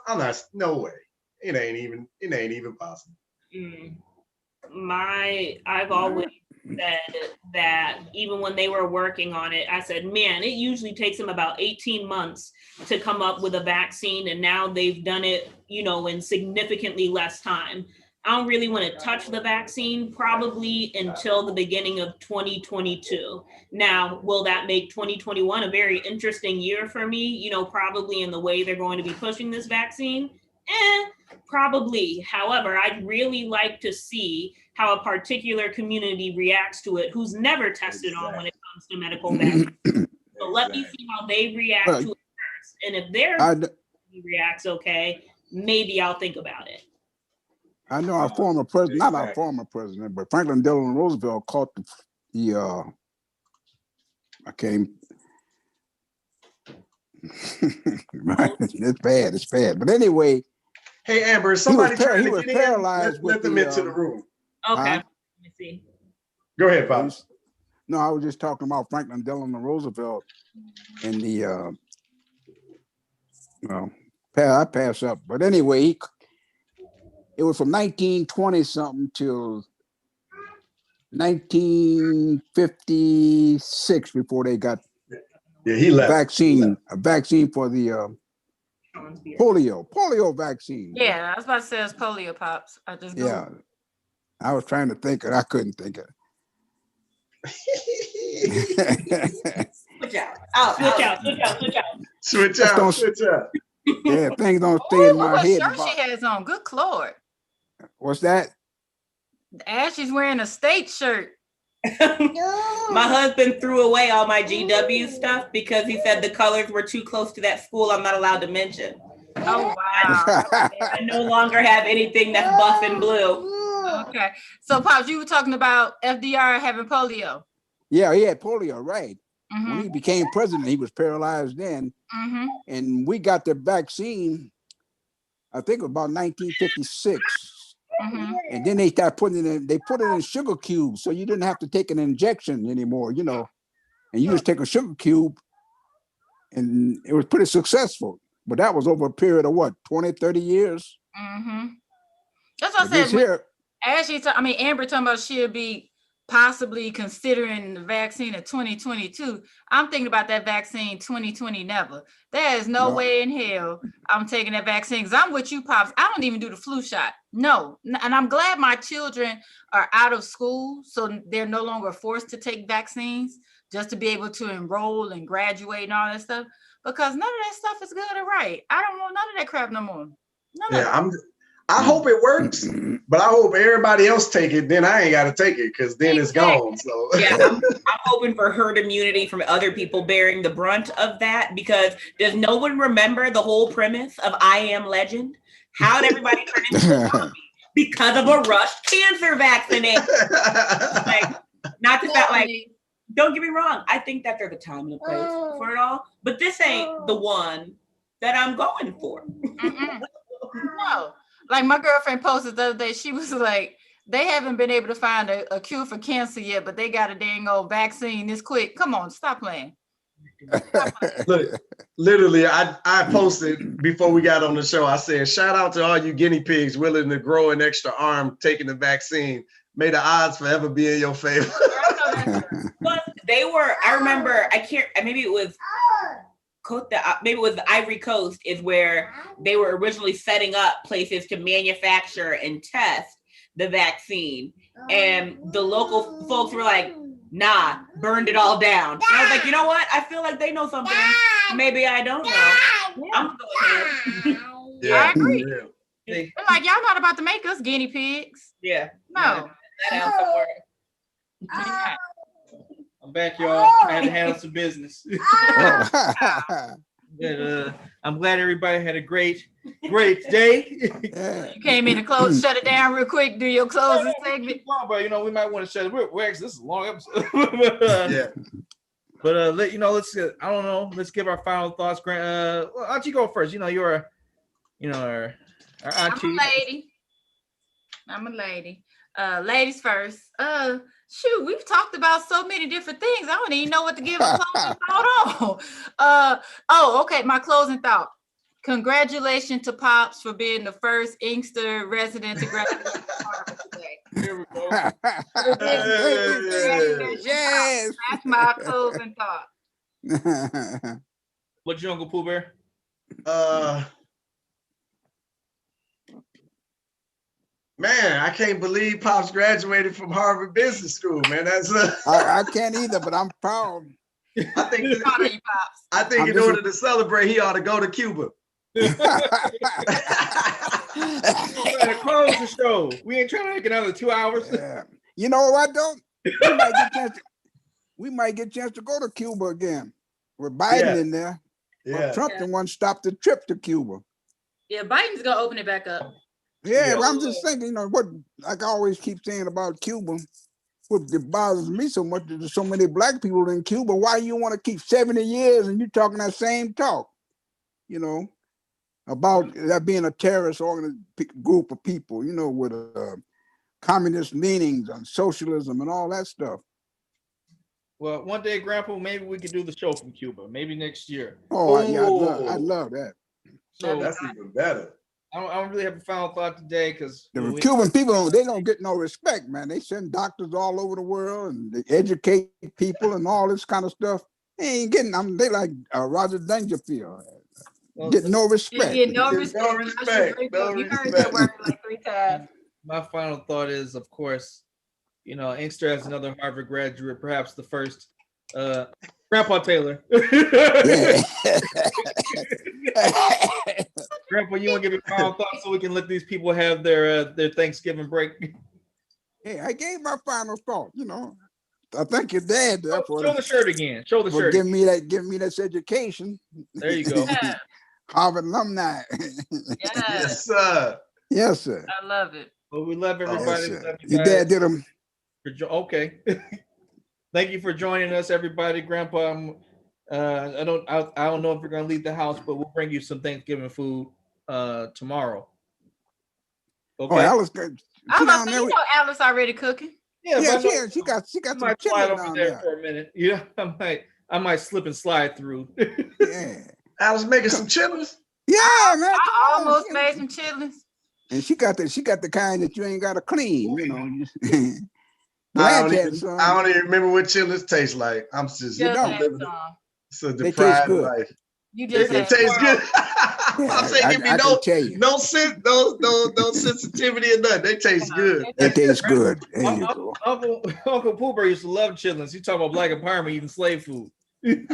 No way. It ain't even possible.
I've always said that even when they were working on it, I said, man, it usually takes them about 18 months to come up with a vaccine. And now they've done it, in significantly less time. I don't really want to touch the vaccine probably until the beginning of 2022. Now, will that make 2021 a very interesting year for me? Probably in the way they're going to be pushing this vaccine. Probably. However, I'd really like to see how a particular community reacts to it who's never tested on when it comes to medical vaccines. So let me see how they react to it first. And if their reacts okay, maybe I'll think about it.
I know our former president, not our former president, but Franklin Delano Roosevelt caught it's bad. But anyway.
Hey, Amber, somebody
he was paralyzed.
Let them into the room.
Okay. Let me see.
Go ahead, Pops.
No, I was just talking about Franklin Delano Roosevelt and the I pass up. But anyway, it was from 1920 something till 1956 before they got
he left.
a vaccine for the polio vaccine.
Yeah, I was about to say it's polio, Pops. I
was trying to think and I couldn't think of
it.
Switch out.
Yeah, things don't stay in my head.
What shirt she has on? Good Lord.
What's that?
Ashley's wearing a state shirt.
My husband threw away all my GW stuff because he said the colors were too close to that school I'm not allowed to mention.
Oh, wow.
I no longer have anything that's buff and blue.
Okay. So, Pops, you were talking about FDR having polio.
Yeah, he had polio, right. When he became president, he was paralyzed then. And we got the vaccine, I think it was about 1956. And then they start putting it in, they put it in sugar cubes, so you didn't have to take an injection anymore, you know. And you just take a sugar cube, and it was pretty successful. But that was over a period of what, 20, 30 years?
That's what I said. Ashley, Amber talking about she'll be possibly considering the vaccine in 2022. I'm thinking about that vaccine 2020 never. There is no way in hell I'm taking that vaccine, because I'm with you, Pops. I don't even do the flu shot. No. And I'm glad my children are out of school, so they're no longer forced to take vaccines just to be able to enroll and graduate and all that stuff, because none of that stuff is good or right. I don't want none of that crap no more. None of it.
I hope it works, but I hope everybody else take it. Then I ain't got to take it, because then it's gone. So
yeah, I'm hoping for herd immunity from other people bearing the brunt of that, because does no one remember the whole premise of I Am Legend? How did everybody turn into a zombie? Because of a rushed cancer vaccination. Like, not to that, like, don't get me wrong. I think that there's a time and a place for it all, but this ain't the one that I'm going for.
No. Like my girlfriend posted the other day, she was like, they haven't been able to find a cure for cancer yet, but they got a dang old vaccine this quick. Come on, stop playing.
Look, literally, I posted before we got on the show, I said, shout out to all you guinea pigs willing to grow an extra arm taking the vaccine. May the odds forever be in your favor.
But they were, I remember, maybe it was the Ivory Coast is where they were originally setting up places to manufacture and test the vaccine. And the local folks were like, nah, burned it all down. And I was like, you know what? I feel like they know something. Maybe I don't know. I'm going to go ahead.
I agree. They're like, y'all not about to make us guinea pigs.
Yeah.
No.
That out somewhere.
I'm back, y'all. I had to handle some business. But, I'm glad everybody had a great day.
You came in to close, shut it down real quick, do your closing segment.
But we might want to shut it. This is a long episode. But let's I don't know. Let's give our final thoughts. Grant, why don't you go first? You're our auntie.
I'm a lady. Ladies first. Shoot, we've talked about so many different things. I don't even know what to give a closing thought on. Okay, my closing thought. Congratulations to Pops for being the first Inkster resident to graduate from Harvard today.
Here we go.
Yes. That's my closing thought.
What's your Uncle Pooh Bear?
Man, I can't believe Pops graduated from Harvard Business School, man.
I can't either, but I'm proud.
I think in order to celebrate, he ought to go to Cuba.
We're gonna close the show. We ain't trying to make another 2 hours.
Yeah. You know what, though? We might get a chance to go to Cuba again with Biden in there. Yeah. Trump the one stopped the trip to Cuba.
Yeah, Biden's gonna open it back up.
Yeah, but I'm just thinking, what like I always keep saying about Cuba, what bothers me so much is there's so many black people in Cuba. Why you want to keep 70 years and you talking that same talk, about that being a terrorist group of people, with communist leanings on socialism and all that stuff.
Well, one day, Grandpa, maybe we could do the show from Cuba. Maybe next year.
Yeah, I'd love that.
So that's even better.
I don't really have a final thought today because
the Cuban people, they don't get no respect, man. They send doctors all over the world and they educate people and all this kind of stuff. They ain't getting them. They like Roger Dangerfield. Get no respect.
No respect. You heard that word like 3 times.
My final thought is, of course, Inkster has another Harvard graduate, perhaps the first. Grandpa Taylor. Grandpa, you want to give your final thoughts so we can let these people have their Thanksgiving break?
Yeah, I gave my final thought. I thank your dad there for
show the shirt again. Show the shirt.
Give me this education.
There you go.
Harvard alumni.
Yes, sir.
Yes, sir.
I love it.
Well, we love everybody.
Yes,
love you
your dad did them.
Okay. Thank you for joining us, everybody. Grandpa, I don't know if we're gonna leave the house, but we'll bring you some Thanksgiving food tomorrow.
Oh, Alice,
I was about to say, you know, Alice already cooking.
Yeah, she got some
slide
chitlins
over
down
there
there
for a minute. Yeah, I might slip and slide through.
Yeah,
Alice making some chitlins.
Yeah, man.
I almost made some chitlins.
And she got the kind that you ain't got to clean, you know.
I
Blanche had some.
don't even remember what chitlins taste like. I'm just living it's a deprived life.
You just
it tastes good. I'm saying give me no sensitivity or nothing. They taste good.
They taste good. There you go.
Uncle Pooper used to love chitlins. He talking about black and Parma eating slave food.
You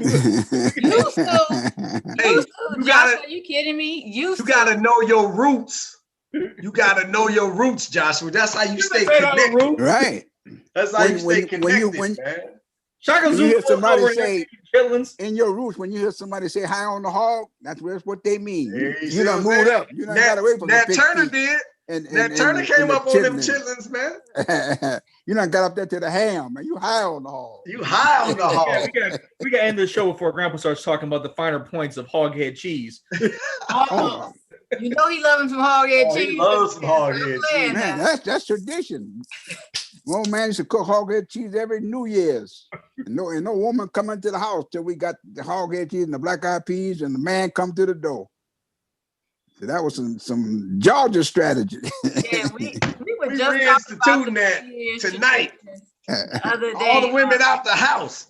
Josh, are you kidding me? You
gotta know your roots. You gotta know your roots, Joshua. That's how you stay connected.
Right.
That's how you stay connected, man.
When you hear somebody say in your roots, when you hear somebody say high on the hog, that's what they mean. You done moved up. You done got away from
that
the
Turner did. That Turner came up on them chitlins, man.
You done got up there to the ham, man. You high on the hog.
You high on the hog.
We got to end the show before Grandpa starts talking about the finer points of hog head cheese.
You know he loves some hog head cheese.
He loves some hog head cheese.
Man, that's tradition. Old man used to cook hog head cheese every New Year's. And no woman come into the house till we got the hog head cheese and the black eyed peas, and the man come to the door. So that was some Georgia strategy.
Yeah, we were just reinstituting
that tonight. The other day, all the women out the house.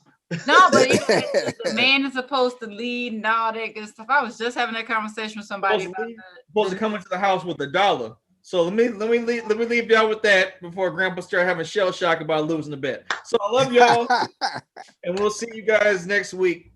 No, but the man is supposed to lead and all that good stuff. I was just having that conversation with somebody
supposed to come into the house with $1. So let me leave y'all with that before Grandpa start having shell shock about losing the bet. So I love y'all, and we'll see you guys next week.